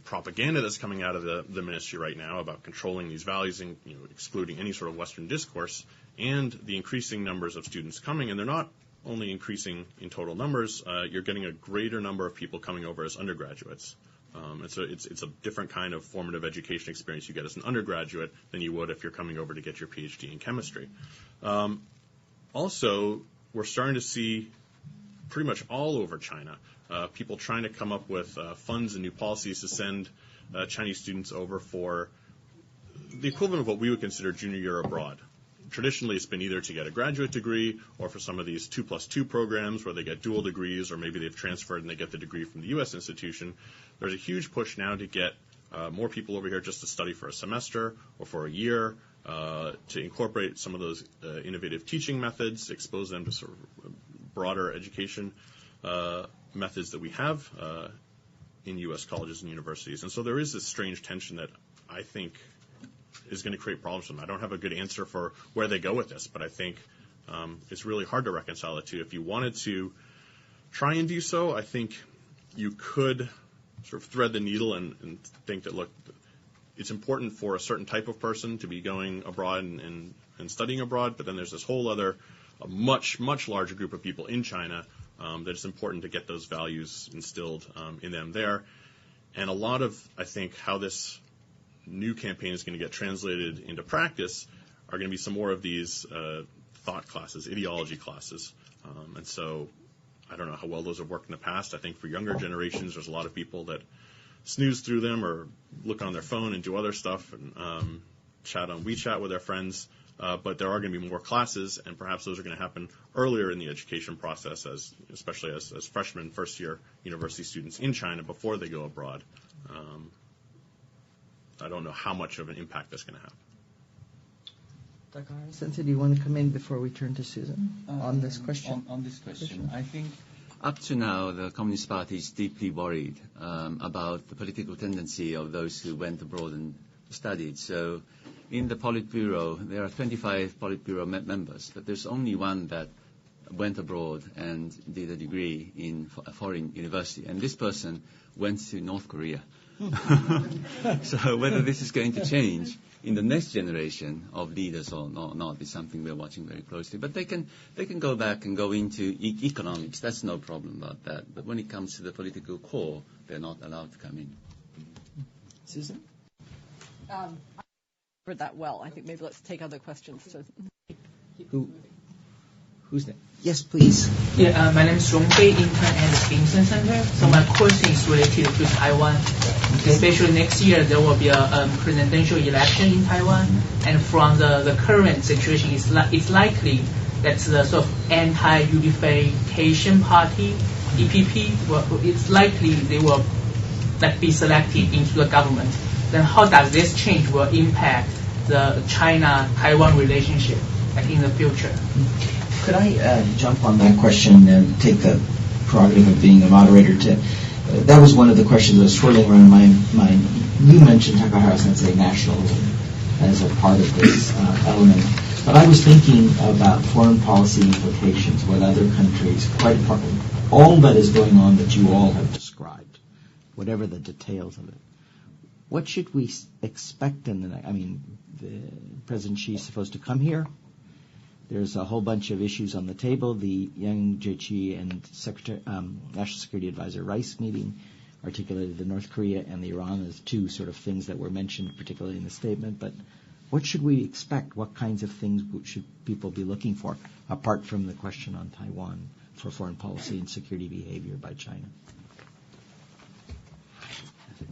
propaganda that's coming out of the ministry right now about controlling these values and excluding any sort of Western discourse, and the increasing numbers of students coming. And they're not only increasing in total numbers, you're getting a greater number of people coming over as undergraduates. And so it's a different kind of formative education experience you get as an undergraduate than you would if you're coming over to get your PhD in chemistry. Also, we're starting to see pretty much all over China people trying to come up with funds and new policies to send Chinese students over for the equivalent of what we would consider junior year abroad. Traditionally, it's been either to get a graduate degree or for some of these 2+2 programs where they get dual degrees, or maybe they've transferred and they get the degree from the U.S. institution. There's a huge push now to get more people over here just to study for a semester or for a year, to incorporate some of those innovative teaching methods, expose them to sort of broader education methods that we have in U.S. colleges and universities. And so there is this strange tension that I think is going to create problems for them. I don't have a good answer for where they go with this, but I think it's really hard to reconcile the two. If you wanted to try and do so, I think you could sort of thread the needle and think that, look, it's important for a certain type of person to be going abroad and studying abroad, but then there's this whole other, a much, much larger group of people in China that it's important to get those values instilled in them there. And a lot of, I think, how this new campaign is going to get translated into practice are going to be some more of these thought classes, ideology classes. And so I don't know how well those have worked in the past. I think for younger generations, there's a lot of people that snooze through them or look on their phone and do other stuff and chat on WeChat with their friends. But there are going to be more classes, and perhaps those are going to happen earlier in the education process, especially as freshmen, first-year university students in China before they go abroad. I don't know how much of an impact that's going to have. Takahara-sensei, do you want to come in before we turn to Susan on this question? On this question, I think up to now the Communist Party is deeply worried about the political tendency of those who went abroad and studied. So in the Politburo, there are 25 Politburo members, but there's only one that went abroad and did a degree in a foreign university. And this person went to North Korea. So whether this is going to change in the next generation of leaders or not is something we're watching very closely. But they can go back and go into economics. That's no problem about that. But when it comes to the political core, they're not allowed to come in. Susan? I read that well. I think maybe let's take other questions. Who's that? Yes, please. Yeah, my name is Rong Fei, intern at the Stimson Center. So my question is related to Taiwan. Okay. Especially next year, there will be a presidential election in Taiwan. And from the current situation, it's likely that the sort of anti-unification party, EPP, it's likely they will be selected into the government. Then how does this change will impact the China-Taiwan relationship in the future? Could I jump on that question and take the prerogative of being a moderator? That was one of the questions that was swirling around my mind. You mentioned, Takahara-sensei, nationalism as a part of this element. But I was thinking about foreign policy implications with other countries, quite apart from all that is going on that you all have described, whatever the details of it. What should we expect in the next? I mean, President Xi is supposed to come here. There's a whole bunch of issues on the table. The Yang Jiechi and National Security Advisor Rice meeting articulated the North Korea and the Iran as two sort of things that were mentioned, particularly in the statement. But what should we expect? What kinds of things should people be looking for, apart from the question on Taiwan for foreign policy and security behavior by China?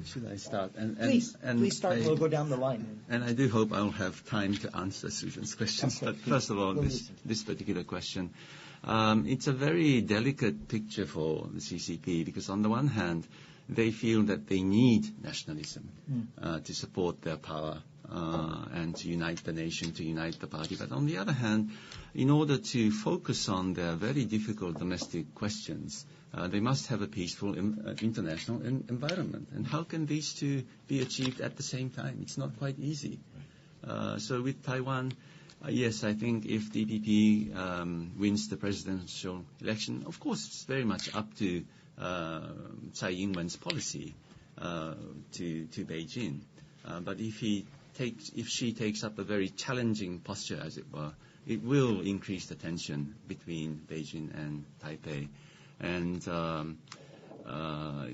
Should I start? Please start. We'll go down the line. And I do hope I'll have time to answer Susan's questions. But first of all, this particular question, it's a very delicate picture for the CCP because on the one hand, they feel that they need nationalism to support their power and to unite the nation, to unite the party. But on the other hand, in order to focus on their very difficult domestic questions, they must have a peaceful international environment. And how can these two be achieved at the same time? It's not quite easy. So with Taiwan, yes, I think if the DPP wins the presidential election, of course it's very much up to Tsai Ing-wen's policy to Beijing. But if she takes up a very challenging posture, as it were, it will increase the tension between Beijing and Taipei. And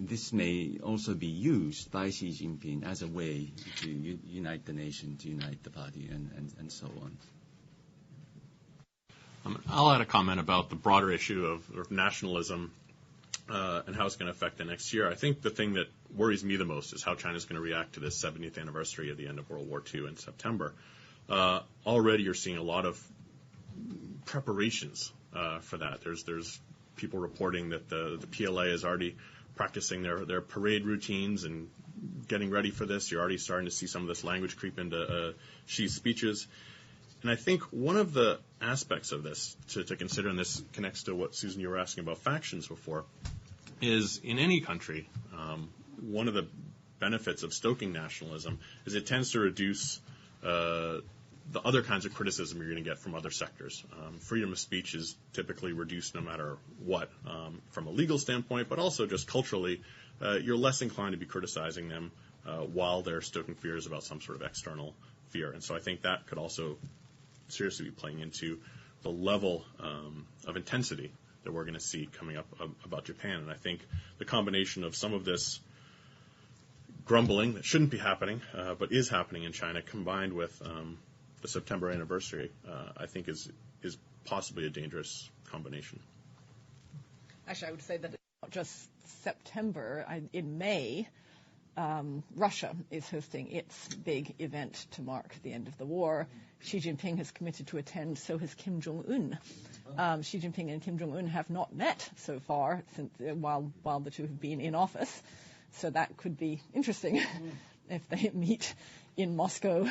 this may also be used by Xi Jinping as a way to unite the nation, to unite the party, and so on. I'll add a comment about the broader issue of nationalism and how it's going to affect the next year. I think the thing that worries me the most is how China's going to react to this 70th anniversary of the end of World War II in September. Already you're seeing a lot of preparations for that. There's people reporting that the PLA is already practicing their parade routines and getting ready for this. You're already starting to see some of this language creep into Xi's speeches. And I think one of the aspects of this to consider, and this connects to what, Susan, you were asking about factions before, is in any country, one of the benefits of stoking nationalism is it tends to reduce the other kinds of criticism you're going to get from other sectors. Freedom of speech is typically reduced no matter what, from a legal standpoint, but also just culturally, you're less inclined to be criticizing them while they're stoking fears about some sort of external fear. And so I think that could also seriously be playing into the level of intensity that we're going to see coming up about Japan. And I think the combination of some of this grumbling that shouldn't be happening, but is happening in China, combined with the September anniversary, I think is possibly a dangerous combination. Actually, I would say that it's not just September. In May, Russia is hosting its big event to mark the end of the war. Xi Jinping has committed to attend, so has Kim Jong-un. Xi Jinping and Kim Jong-un have not met so far since, while the two have been in office. So that could be interesting if they meet in Moscow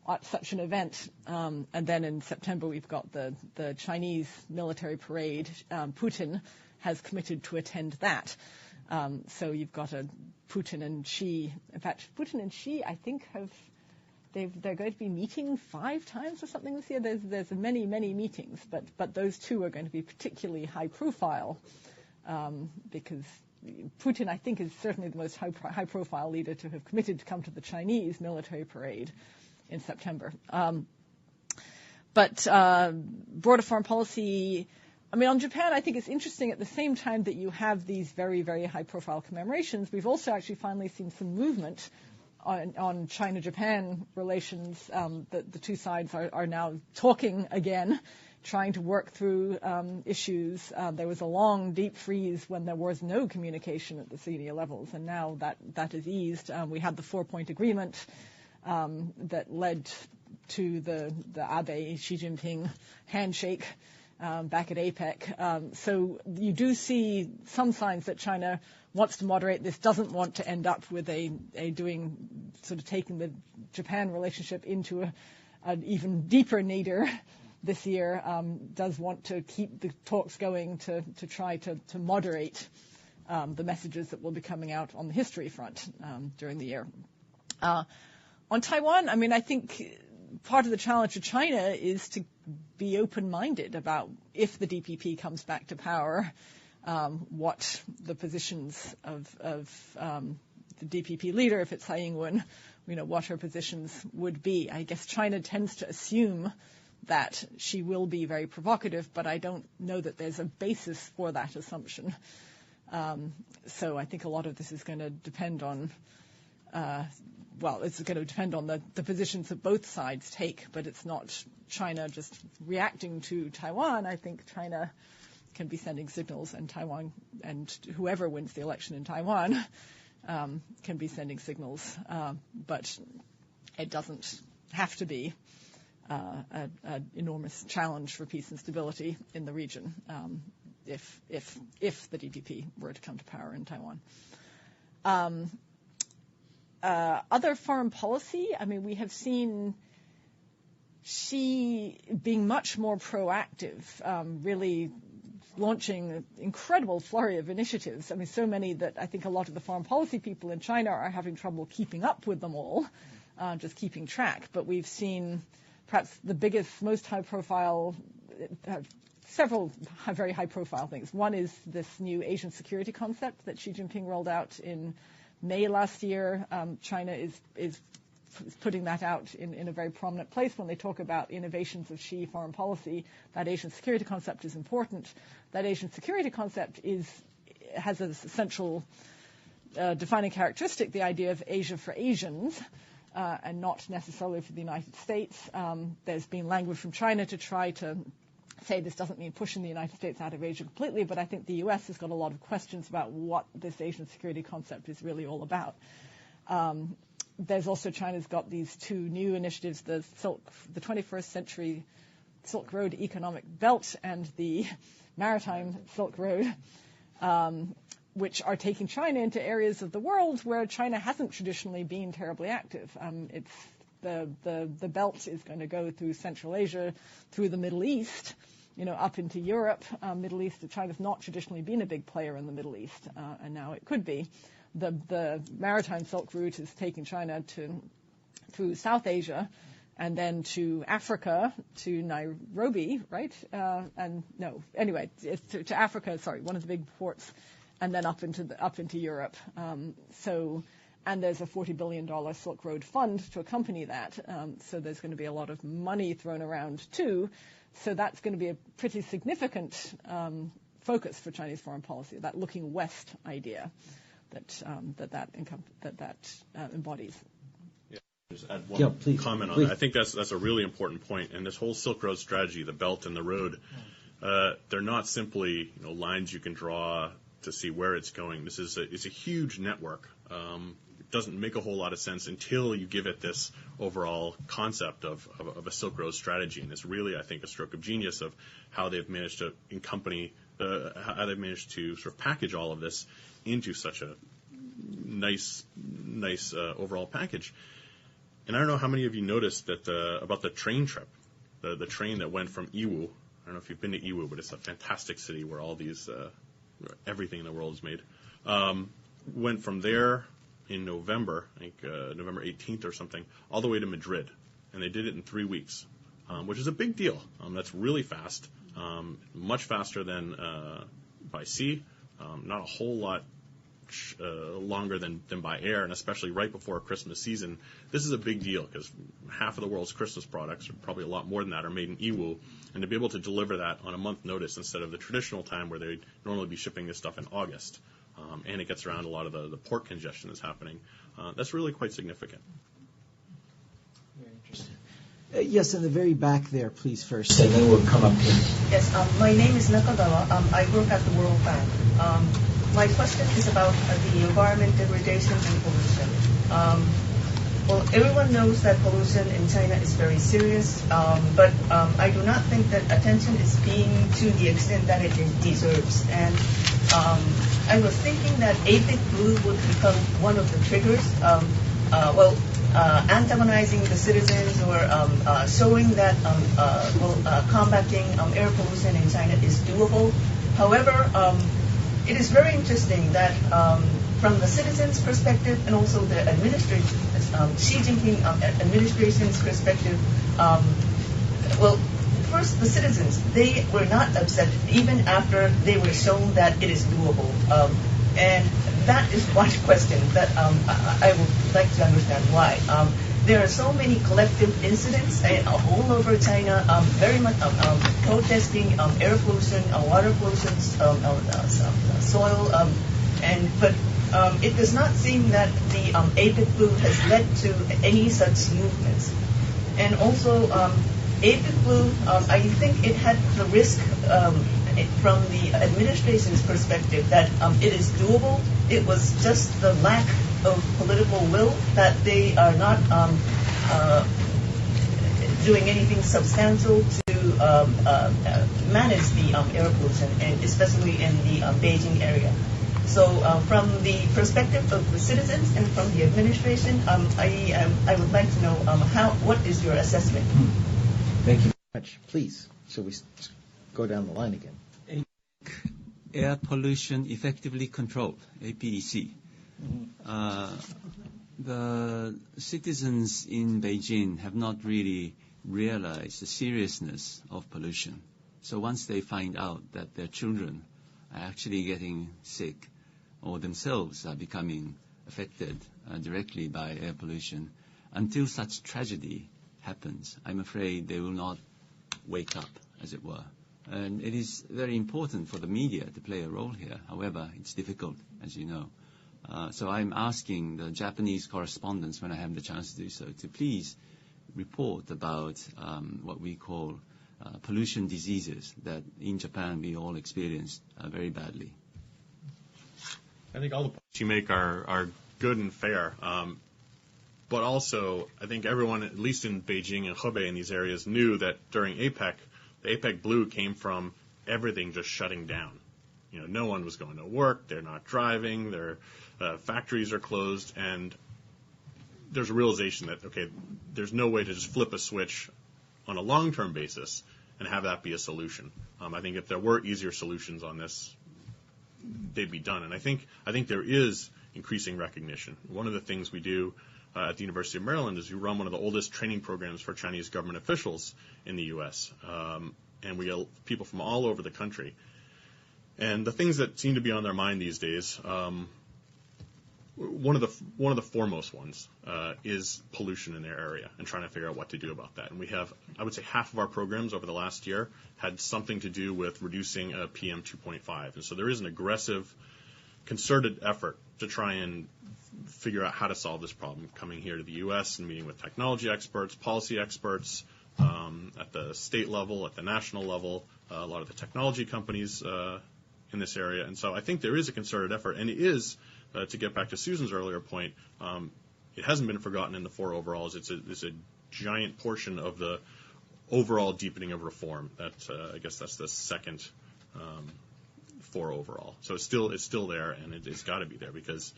at such an event. And then in September, we've got the Chinese military parade. Putin has committed to attend that. So you've got a Putin and Xi. In fact, Putin and Xi, I think, they're going to be meeting 5 times or something this year. There's many, many meetings, but those two are going to be particularly high profile because Putin, I think, is certainly the most high profile leader to have committed to come to the Chinese military parade in September. But broader foreign policy, I mean, on Japan, I think it's interesting at the same time that you have these very, very high-profile commemorations, we've also actually finally seen some movement on China-Japan relations. The two sides are now talking again, trying to work through issues. There was a long, deep freeze when there was no communication at the senior levels, and now that is eased. We had the 4-point agreement that led to the Abe-Xi Jinping handshake back at APEC. So you do see some signs that China wants to moderate this, doesn't want to end up with taking the Japan relationship into an even deeper nadir this year, does want to keep the talks going to try to moderate the messages that will be coming out on the history front during the year. On Taiwan, I mean, I think part of the challenge for China is to be open-minded about if the DPP comes back to power, what the positions of the DPP leader, if it's Tsai Ing-wen, what her positions would be. I guess China tends to assume that she will be very provocative, but I don't know that there's a basis for that assumption. So I think a lot of this is going to depend on it's going to depend on the positions that both sides take, but it's not China just reacting to Taiwan. I think China can be sending signals, and Taiwan, and whoever wins the election in Taiwan can be sending signals, but it doesn't have to be an enormous challenge for peace and stability in the region if the DPP were to come to power in Taiwan. Other foreign policy, I mean, we have seen Xi being much more proactive, really launching an incredible flurry of initiatives. I mean, so many that I think a lot of the foreign policy people in China are having trouble keeping up with them all, just keeping track. But we've seen perhaps the biggest, most high-profile, several very high-profile things. One is this new Asian security concept that Xi Jinping rolled out in May last year. China is putting that out in a very prominent place when they talk about innovations of Xi foreign policy. That Asian security concept is important. That Asian security concept has an essential defining characteristic, the idea of Asia for Asians, and not necessarily for the United States. There's been language from China to try to say this doesn't mean pushing the United States out of Asia completely, but I think the U.S. has got a lot of questions about what this Asian security concept is really all about. There's also, China's got these two new initiatives, the 21st Century Silk Road Economic Belt and the Maritime Silk Road, which are taking China into areas of the world where China hasn't traditionally been terribly active. It's the belt is going to go through Central Asia, through the Middle East, up into Europe. Middle East, China's not traditionally been a big player in the Middle East, and now it could be. The Maritime Silk Route is taking China through South Asia, and then to Africa, to Nairobi, right? To Africa. Sorry, one of the big ports, and then up into Europe. And there's a $40 billion Silk Road fund to accompany that. So there's going to be a lot of money thrown around too. So that's going to be a pretty significant focus for Chinese foreign policy. That looking west idea that embodies. Just add one comment on that. I think that's a really important point. And this whole Silk Road strategy, the belt and the road, they're not simply lines you can draw to see where it's going. It's a huge network. It doesn't make a whole lot of sense until you give it this overall concept of a Silk Road strategy. And it's really, I think, a stroke of genius of how they've managed to how they've managed to sort of package all of this into such a nice overall package. And I don't know how many of you noticed that about the train trip, the train that went from Yiwu. I don't know if you've been to Yiwu, but it's a fantastic city where all these everything in the world is made. Went from there in November, I think November 18th or something, all the way to Madrid. And they did it in 3 weeks, which is a big deal. That's really fast, much faster than by sea, not a whole lot longer than by air, and especially right before Christmas season. This is a big deal because half of the world's Christmas products, or probably a lot more than that, are made in Yiwu. And to be able to deliver that on a month notice instead of the traditional time where they'd normally be shipping this stuff in August, and it gets around a lot of the port congestion that's happening, that's really quite significant. Very interesting. Yes, in the very back there, please, first, and then we'll come up here. Yes, my name is Nakagawa. I work at the World Bank. My question is about the environment degradation and pollution. Well, everyone knows that pollution in China is very serious, but I do not think that attention is being to the extent that it deserves. And I was thinking that APIC Blue would become one of the triggers, antagonizing the citizens or showing that combating air pollution in China is doable. However, it is very interesting that from the citizens' perspective and also the administration, Xi Jinping administration's perspective, first the citizens, they were not upset even after they were shown that it is doable. And that is one question that I would like to understand why. There are so many collective incidents all over China, very much protesting air pollution, water pollution, soil, but it does not seem that the APIC Blue has led to any such movements. And also, APIC Blue, I think it had the risk from the administration's perspective that it is doable. It was just the lack of political will that they are not doing anything substantial to manage the air pollution, and especially in the Beijing area. So from the perspective of the citizens and from the administration, I would like to know what is your assessment? Thank you very much. Please, shall we go down the line again? Air pollution effectively controlled, APEC. The citizens in Beijing have not really realized the seriousness of pollution. So once they find out that their children are actually getting sick or themselves are becoming affected directly by air pollution, until such tragedy happens, I'm afraid they will not wake up, as it were. And it is very important for the media to play a role here. However, it's difficult, as you know. So I'm asking the Japanese correspondents, when I have the chance to do so, to please report about what we call pollution diseases that in Japan we all experience very badly. I think all the points you make are good and fair. But also, I think everyone, at least in Beijing and Hebei in these areas, knew that during APEC, the APEC Blue came from everything just shutting down. You know, no one was going to work, they're not driving, their factories are closed, and there's a realization that, okay, there's no way to just flip a switch on a long-term basis and have that be a solution. I think if there were easier solutions on this, they'd be done. And I think there is increasing recognition. One of the things we do at the University of Maryland is we run one of the oldest training programs for Chinese government officials in the U.S., and we get people from all over the country. And the things that seem to be on their mind these days, one of the foremost ones is pollution in their area and trying to figure out what to do about that. And we have, I would say, half of our programs over the last year had something to do with reducing PM 2.5. And so there is an aggressive, concerted effort to try and figure out how to solve this problem, coming here to the U.S. and meeting with technology experts, policy experts, at the state level, at the national level, a lot of the technology companies in this area. And so I think there is a concerted effort, and it is, to get back to Susan's earlier point, it hasn't been forgotten in the 4 overalls. It's a giant portion of the overall deepening of reform. That I guess that's the second 4 overall. So it's still there, and it's got to be there, because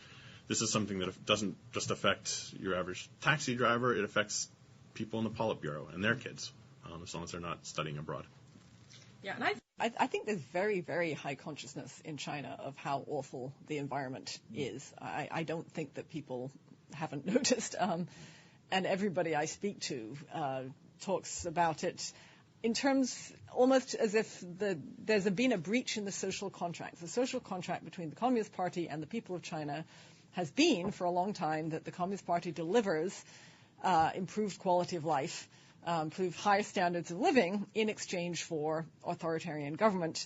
this is something that doesn't just affect your average taxi driver. It affects people in the Politburo and their kids, as long as they're not studying abroad. Yeah, and I think there's very, very high consciousness in China of how awful the environment is. I don't think that people haven't noticed. And everybody I speak to talks about it in terms almost as if there's been a breach in the social contract. The social contract between the Communist Party and the people of China has been for a long time that the Communist Party delivers improved quality of life, improve higher standards of living in exchange for authoritarian government.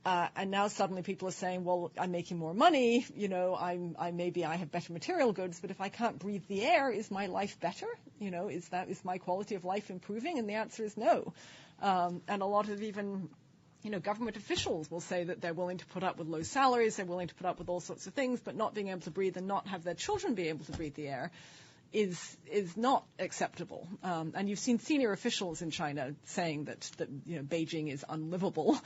And now suddenly people are saying, well, I'm making more money, you know, maybe I have better material goods, but if I can't breathe the air, is my life better? You know, is my quality of life improving? And the answer is no. And a lot of even, you know, government officials will say that they're willing to put up with low salaries, they're willing to put up with all sorts of things, but not being able to breathe and not have their children be able to breathe the air is not acceptable. And you've seen senior officials in China saying that you know, Beijing is unlivable,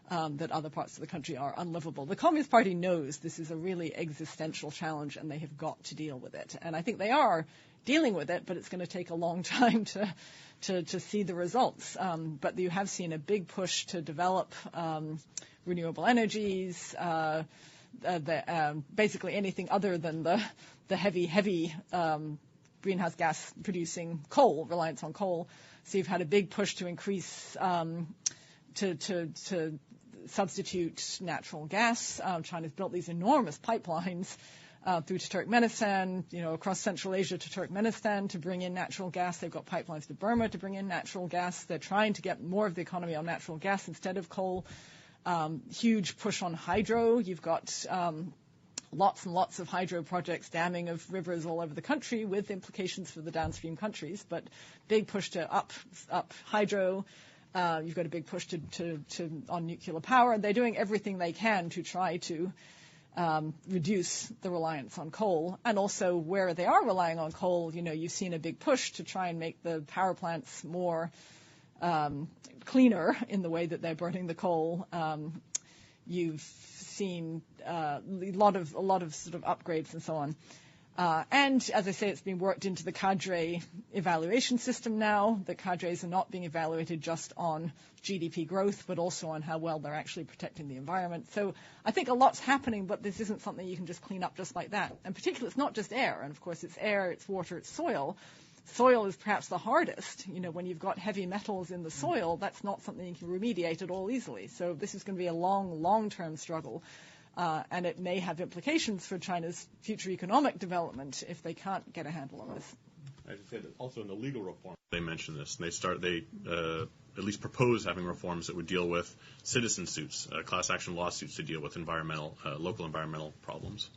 that other parts of the country are unlivable. The Communist Party knows this is a really existential challenge, and they have got to deal with it. And I think they are dealing with it, but it's going to take a long time to see the results. But you have seen a big push to develop renewable energies, basically anything other than the heavy greenhouse gas producing coal, reliance on coal. So you've had a big push to increase, to substitute natural gas. China's built these enormous pipelines through to Turkmenistan, you know, across Central Asia to Turkmenistan to bring in natural gas. They've got pipelines to Burma to bring in natural gas. They're trying to get more of the economy on natural gas instead of coal. Huge push on hydro. You've got lots and lots of hydro projects, damming of rivers all over the country with implications for the downstream countries, but big push to up hydro. You've got a big push on nuclear power. They're doing everything they can to try to reduce the reliance on coal. And also where they are relying on coal, you know, you've seen a big push to try and make the power plants more cleaner in the way that they're burning the coal. You've seen a lot of sort of upgrades and so on. And as I say, it's been worked into the cadre evaluation system now. The cadres are not being evaluated just on GDP growth, but also on how well they're actually protecting the environment. So I think a lot's happening, but this isn't something you can just clean up just like that. And particularly, it's not just air. And of course, it's air, it's water, it's soil. Soil is perhaps the hardest. You know, when you've got heavy metals in the soil, that's not something you can remediate at all easily. So this is going to be a long-term struggle. And it may have implications for China's future economic development if they can't get a handle on this. I should say that also in the legal reform, they mentioned this, and they at least propose having reforms that would deal with citizen suits, class action lawsuits to deal with local environmental problems.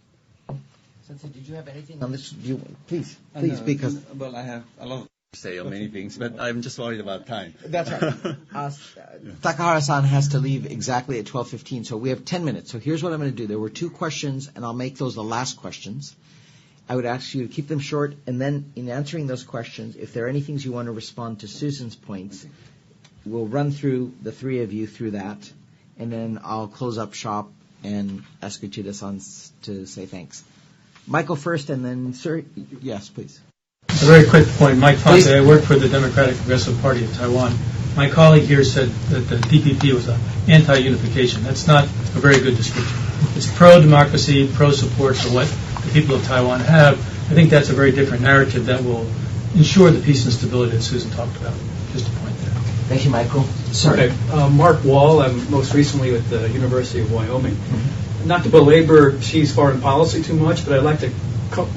Sensei, did you have anything on this? Please, because well, I have a lot to say on many things, but I'm just worried about time. That's right. Takahara-san has to leave exactly at 12:15, so we have 10 minutes. So here's what I'm going to do. There were 2 questions, and I'll make those the last questions. I would ask you to keep them short, and then in answering those questions, if there are any things you want to respond to Susan's points, we'll run through the 3 of you through that, and then I'll close up shop and ask Uchida-san to say thanks. Michael first, and then Sir. Yes, please. A very quick point. Mike Fonte, I work for the Democratic Progressive Party of Taiwan. My colleague here said that the DPP was anti-unification. That's not a very good description. It's pro-democracy, pro-support for what the people of Taiwan have. I think that's a very different narrative that will ensure the peace and stability that Susan talked about. Just a point there. Thank you, Michael. Sir. Okay. Mark Wall. I'm most recently with the University of Wyoming. Mm-hmm. Not to belabor Xi's foreign policy too much, but I'd like to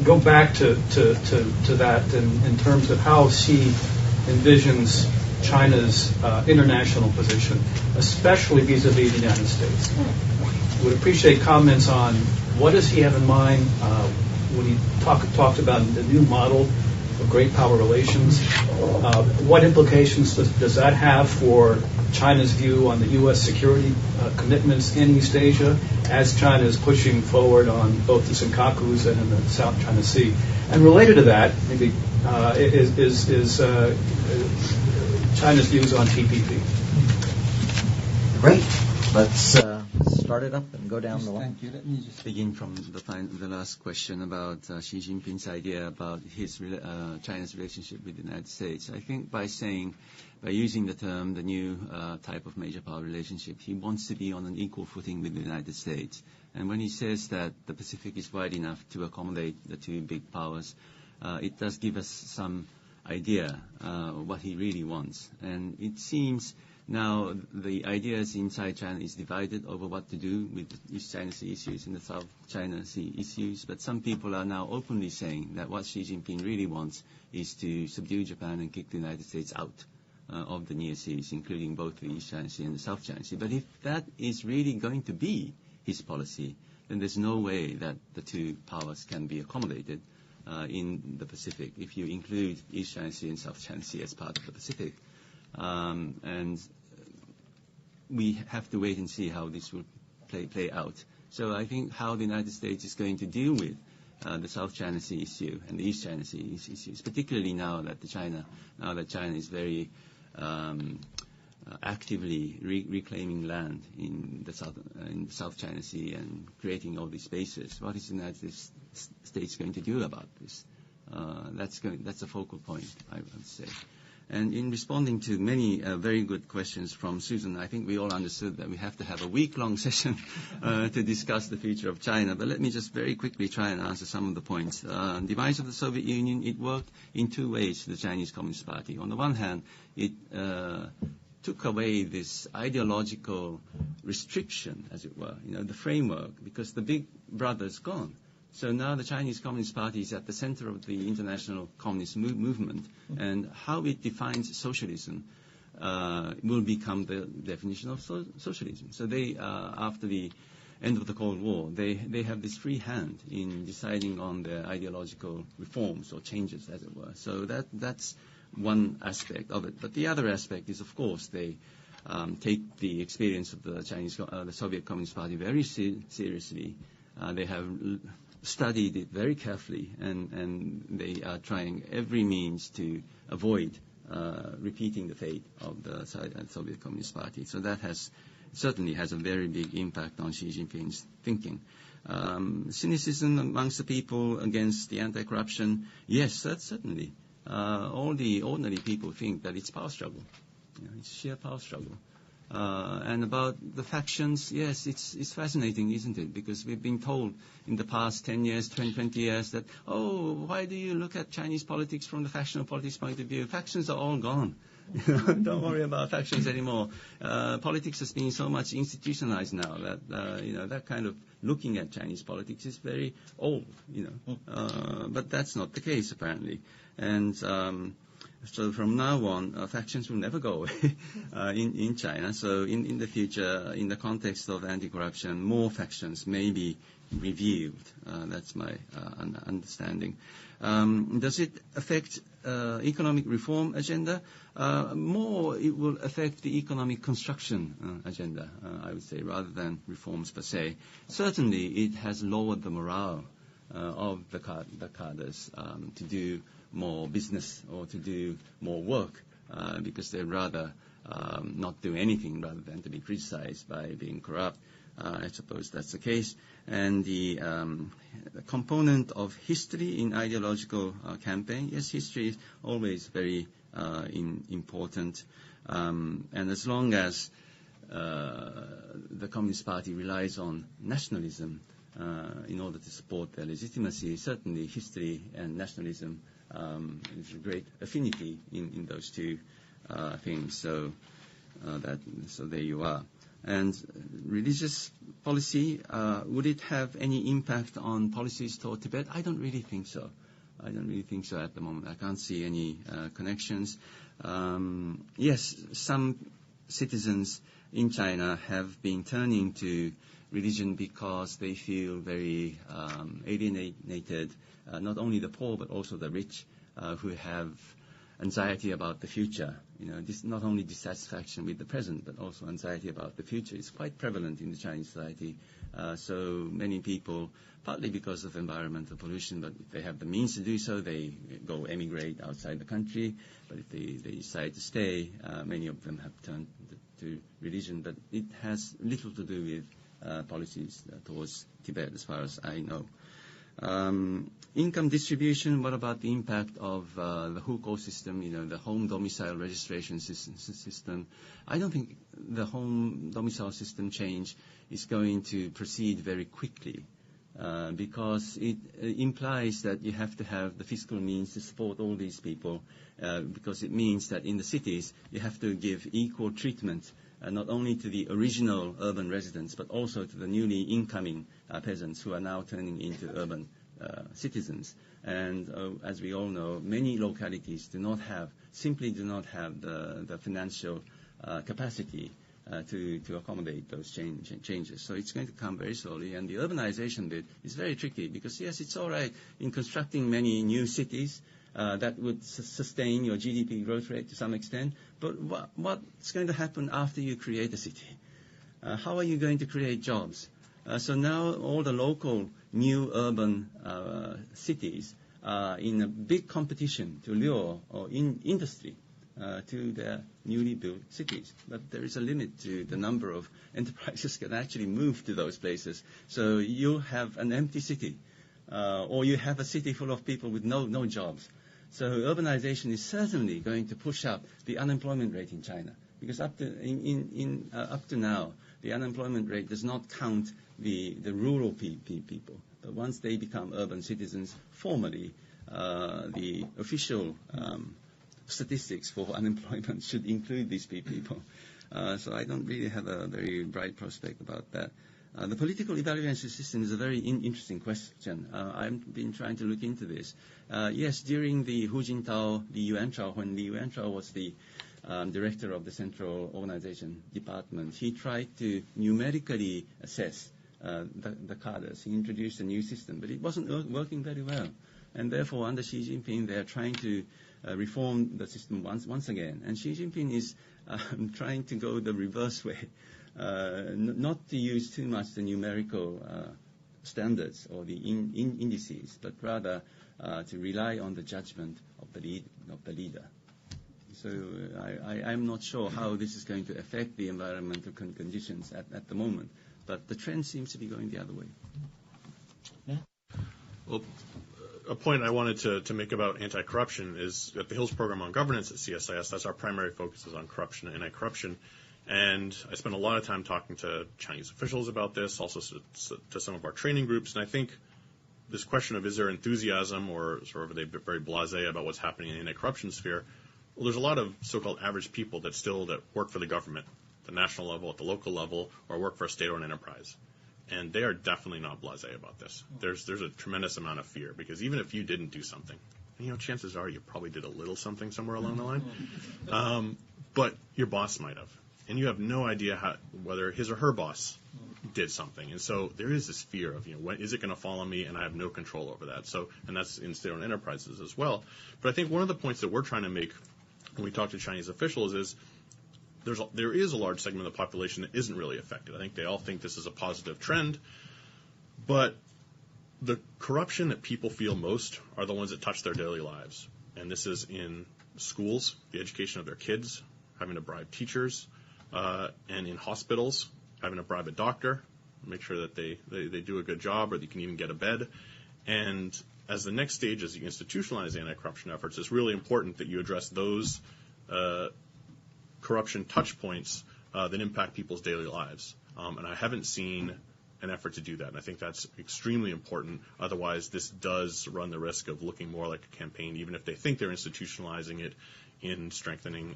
go back to that in terms of how Xi envisions China's international position, especially vis-a-vis the United States. Would appreciate comments on what does he have in mind when he talked about the new model of great power relations. What implications does that have for China's view on the U.S. security commitments in East Asia as China is pushing forward on both the Senkakus and in the South China Sea? And related to that, maybe is China's views on TPP. Great. Let's start it up and go down the line. Thank you. Let me just begin from the last question about Xi Jinping's idea about China's relationship with the United States. I think by using the term the new type of major power relationship, he wants to be on an equal footing with the United States. And when he says that the Pacific is wide enough to accommodate the 2 big powers, it does give us some idea what he really wants. And it seems now the ideas inside China is divided over what to do with the East China Sea issues and the South China Sea issues. But some people are now openly saying that what Xi Jinping really wants is to subdue Japan and kick the United States out of the near seas, including both the East China Sea and the South China Sea. But if that is really going to be his policy, then there's no way that the 2 powers can be accommodated in the Pacific if you include East China Sea and South China Sea as part of the Pacific. And we have to wait and see how this will play out. So I think how the United States is going to deal with the South China Sea issue and the East China Sea issues, particularly now that China is very actively reclaiming land in the South China Sea and creating all these bases. What is the United States going to do about this? That's a focal point, I would say. And in responding to many very good questions from Susan, I think we all understood that we have to have a week-long session to discuss the future of China. But let me just very quickly try and answer some of the points. Demise of the Soviet Union, it worked in 2 ways to the Chinese Communist Party. On the one hand, it took away this ideological restriction, as it were, the framework, because the big brother is gone. So now the Chinese Communist Party is at the center of the international communist movement, and how it defines socialism will become the definition of socialism. So they, after the end of the Cold War, they have this free hand in deciding on their ideological reforms or changes, as it were. So that's one aspect of it. But the other aspect is, of course, they take the experience of the Soviet Communist Party very seriously. They have studied it very carefully, and they are trying every means to avoid repeating the fate of the Soviet Communist Party. So that certainly has a very big impact on Xi Jinping's thinking. Cynicism amongst the people against the anti-corruption, yes, that's certainly. All the ordinary people think that it's power struggle. It's sheer power struggle. And about the factions, yes, it's fascinating, isn't it? Because we've been told in the past 10 years, 20 years that, why do you look at Chinese politics from the factional politics point of view? Factions are all gone. Don't worry about factions anymore. Politics has been so much institutionalized now that, that kind of looking at Chinese politics is very old, but that's not the case apparently. And so from now on, factions will never go away in China. So in the future, in the context of anti-corruption, more factions may be reviewed. That's my understanding. Does it affect economic reform agenda? More, it will affect the economic construction agenda, I would say, rather than reforms per se. Certainly, it has lowered the morale of the cadres to do more business or to do more work because they'd rather not do anything rather than to be criticized by being corrupt. I suppose that's the case. And the component of history in ideological campaign, yes, history is always very important. And as long as the Communist Party relies on nationalism in order to support their legitimacy, certainly history and nationalism is a great affinity in those two things. So there you are. And religious policy, would it have any impact on policies toward Tibet? I don't really think so. At the moment. I can't see any connections. Yes, some citizens in China have been turning to religion because they feel very alienated, not only the poor but also the rich who have anxiety about the future. This not only dissatisfaction with the present, but also anxiety about the future is quite prevalent in the Chinese society. So many people, partly because of environmental pollution, but if they have the means to do so, they go emigrate outside the country. But if they decide to stay, many of them have turned to religion. But it has little to do with policies towards Tibet, as far as I know. Income distribution, what about the impact of the hukou system, the home domicile registration system? I don't think the home domicile system change is going to proceed very quickly because it implies that you have to have the fiscal means to support all these people because it means that in the cities you have to give equal treatment not only to the original urban residents, but also to the newly incoming peasants who are now turning into urban citizens. And as we all know, many localities simply do not have the financial capacity to accommodate those changes. So it's going to come very slowly. And the urbanization bit is very tricky because, yes, it's all right in constructing many new cities, that would sustain your GDP growth rate to some extent. But what's going to happen after you create a city? How are you going to create jobs? So now all the local new urban cities are in a big competition to lure or in industry to their newly built cities. But there is a limit to the number of enterprises that can actually move to those places. So you have an empty city, or you have a city full of people with no jobs. So urbanization is certainly going to push up the unemployment rate in China, because up to now, the unemployment rate does not count the rural people. But once they become urban citizens, formally, the official statistics for unemployment should include these people. So I don't really have a very bright prospect about that. The political evaluation system is a very interesting question. I've been trying to look into this. Yes, during the Hu Jintao, the Yuan Chao, when the Yuan Chao was the director of the Central Organization Department, he tried to numerically assess the cadres. He introduced a new system, but it wasn't working very well. And therefore, under Xi Jinping, they are trying to reform the system once again. And Xi Jinping is trying to go the reverse way. Not to use too much the numerical standards or the indices, but rather to rely on the judgment of the leader. So I'm not sure how this is going to affect the environmental conditions at the moment, but the trend seems to be going the other way. Yeah. Well, a point I wanted to make about anti-corruption is that the Hills Program on Governance at CSIS, that's our primary focus is on corruption and anti-corruption. And I spent a lot of time talking to Chinese officials about this, also to some of our training groups. And I think this question of is there enthusiasm or sort of are they very blasé about what's happening in the anti-corruption sphere, well, there's a lot of so-called average people that work for the government, at the national level, at the local level, or work for a state-owned enterprise. And they are definitely not blasé about this. There's a tremendous amount of fear, because even if you didn't do something, chances are you probably did a little something somewhere along the line, but your boss might have. And you have no idea whether his or her boss did something. And so there is this fear of, when is it going to fall on me, and I have no control over that. So, and that's in state-owned enterprises as well. But I think one of the points that we're trying to make when we talk to Chinese officials is there is a large segment of the population that isn't really affected. I think they all think this is a positive trend, but the corruption that people feel most are the ones that touch their daily lives. And this is in schools, the education of their kids, having to bribe teachers, and in hospitals, having to bribe a doctor, make sure that they do a good job, or they can even get a bed. And as the next stage, as you institutionalize anti-corruption efforts, it's really important that you address those corruption touch points that impact people's daily lives. And I haven't seen an effort to do that. And I think that's extremely important. Otherwise, this does run the risk of looking more like a campaign, even if they think they're institutionalizing it in strengthening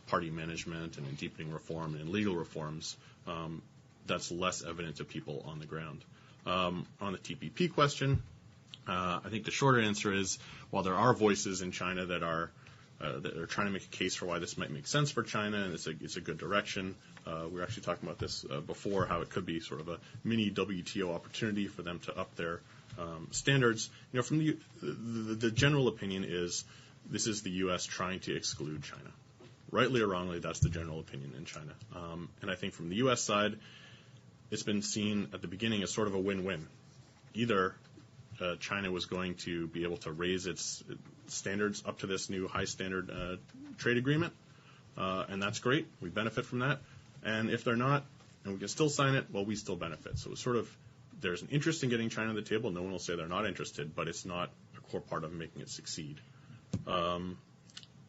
party management and in deepening reform and in legal reforms. That's less evident to people on the ground. On the TPP question, I think the shorter answer is, while there are voices in China that are trying to make a case for why this might make sense for China, and it's a good direction. We were actually talking about this before, how it could be sort of a mini WTO opportunity for them to up their standards. From the general opinion is this is the U.S. trying to exclude China. Rightly or wrongly, that's the general opinion in China. And I think from the U.S. side, it's been seen at the beginning as sort of a win-win. Either China was going to be able to raise its standards up to this new high standard trade agreement, and that's great. We benefit from that. And if they're not, and we can still sign it, well, we still benefit. So it's sort of, there's an interest in getting China to the table. No one will say they're not interested, but it's not a core part of making it succeed. On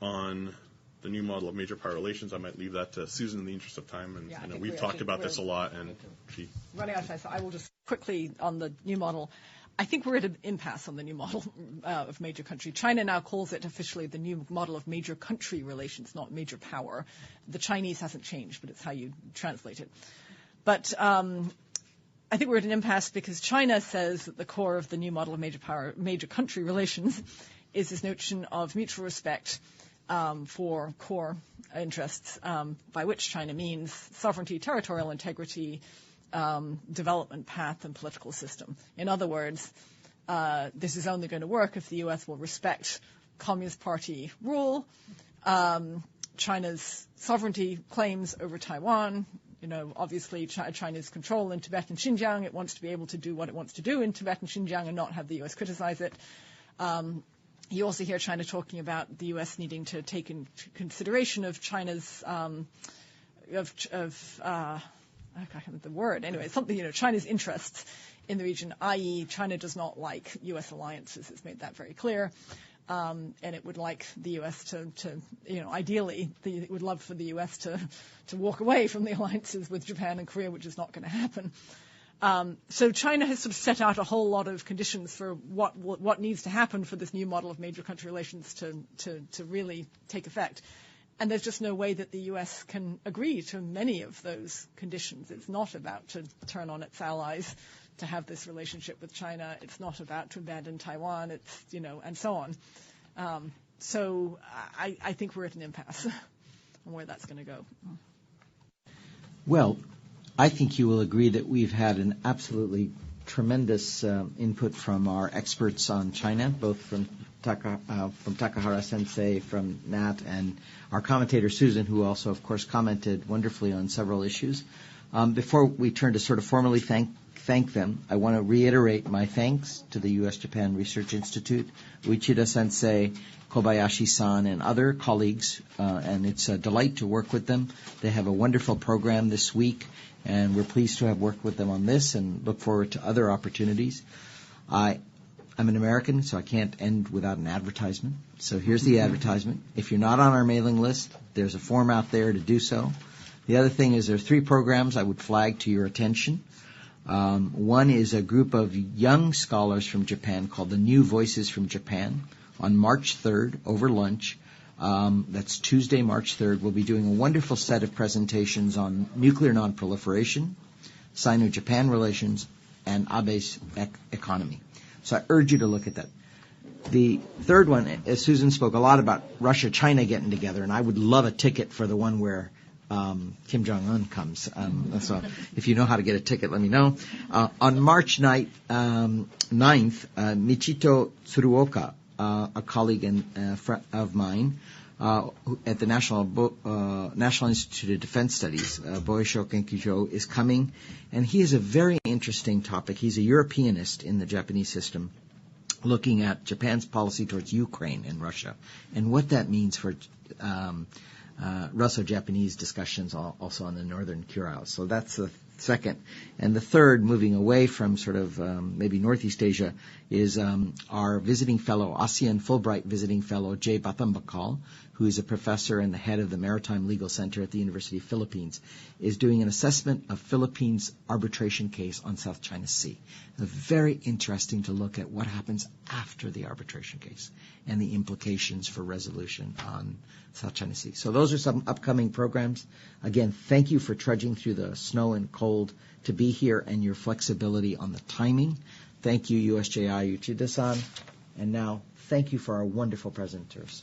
the new model of major power relations, I might leave that to Susan in the interest of time. And we've talked about this a lot, and she... Running out of time, so I will just quickly on the new model. I think we're at an impasse on the new model of major country. China now calls it officially the new model of major country relations, not major power. The Chinese hasn't changed, but it's how you translate it. But I think we're at an impasse because China says that the core of the new model of major country relations is this notion of mutual respect for core interests, by which China means sovereignty, territorial integrity, development path, and political system. In other words, this is only going to work if the U.S. will respect Communist Party rule, China's sovereignty claims over Taiwan. Obviously China's control in Tibet and Xinjiang. It wants to be able to do what it wants to do in Tibet and Xinjiang and not have the U.S. criticize it. You also hear China talking about the U.S. needing to take into consideration of China's I can't remember the word. Anyway, something, China's interests in the region, i.e. China does not like U.S. alliances. It's made that very clear. And it would like the U.S. to ideally, it would love for the U.S. to walk away from the alliances with Japan and Korea, which is not going to happen. So China has sort of set out a whole lot of conditions for what needs to happen for this new model of major country relations to really take effect. And there's just no way that the U.S. can agree to many of those conditions. It's not about to turn on its allies to have this relationship with China. It's not about to abandon Taiwan. It's, and so on. So I think we're at an impasse on where that's going to go. Well, I think you will agree that we've had an absolutely tremendous input from our experts on China, both from Takahara Sensei, from Nat, and our commentator Susan, who also, of course, commented wonderfully on several issues. Before we turn to sort of formally thank them, I want to reiterate my thanks to the U.S.-Japan Research Institute, Uichida Sensei, Kobayashi-san, and other colleagues, and it's a delight to work with them. They have a wonderful program this week, and we're pleased to have worked with them on this and look forward to other opportunities. I'm an American, so I can't end without an advertisement. So here's the advertisement. If you're not on our mailing list, there's a form out there to do so. The other thing is there are 3 programs I would flag to your attention. One is a group of young scholars from Japan called the New Voices from Japan on March 3rd over lunch. That's Tuesday, March 3rd. We'll be doing a wonderful set of presentations on nuclear nonproliferation, Sino-Japan relations, and Abe's economy. So I urge you to look at that. The third one, as Susan spoke a lot about Russia-China getting together, and I would love a ticket for the one where Kim Jong-un comes. So if you know how to get a ticket, let me know. On March 9th, Michito Tsuruoka, a colleague of mine at the National Institute of Defense Studies, Boisho Kenkyujo, is coming, and he has a very interesting topic. He's a Europeanist in the Japanese system, looking at Japan's policy towards Ukraine and Russia, and what that means for Russo-Japanese discussions also on the Northern Kurils. So that's the second. And the third, moving away from sort of maybe Northeast Asia, is our visiting fellow, ASEAN Fulbright visiting fellow, Jay Bathambakal, who is a professor and the head of the Maritime Legal Center at the University of Philippines, is doing an assessment of Philippines' arbitration case on South China Sea. Very interesting to look at what happens after the arbitration case and the implications for resolution on South China Sea. So those are some upcoming programs. Again, thank you for trudging through the snow and cold to be here and your flexibility on the timing. Thank you, USJI Uchida-san. And now, thank you for our wonderful presenters.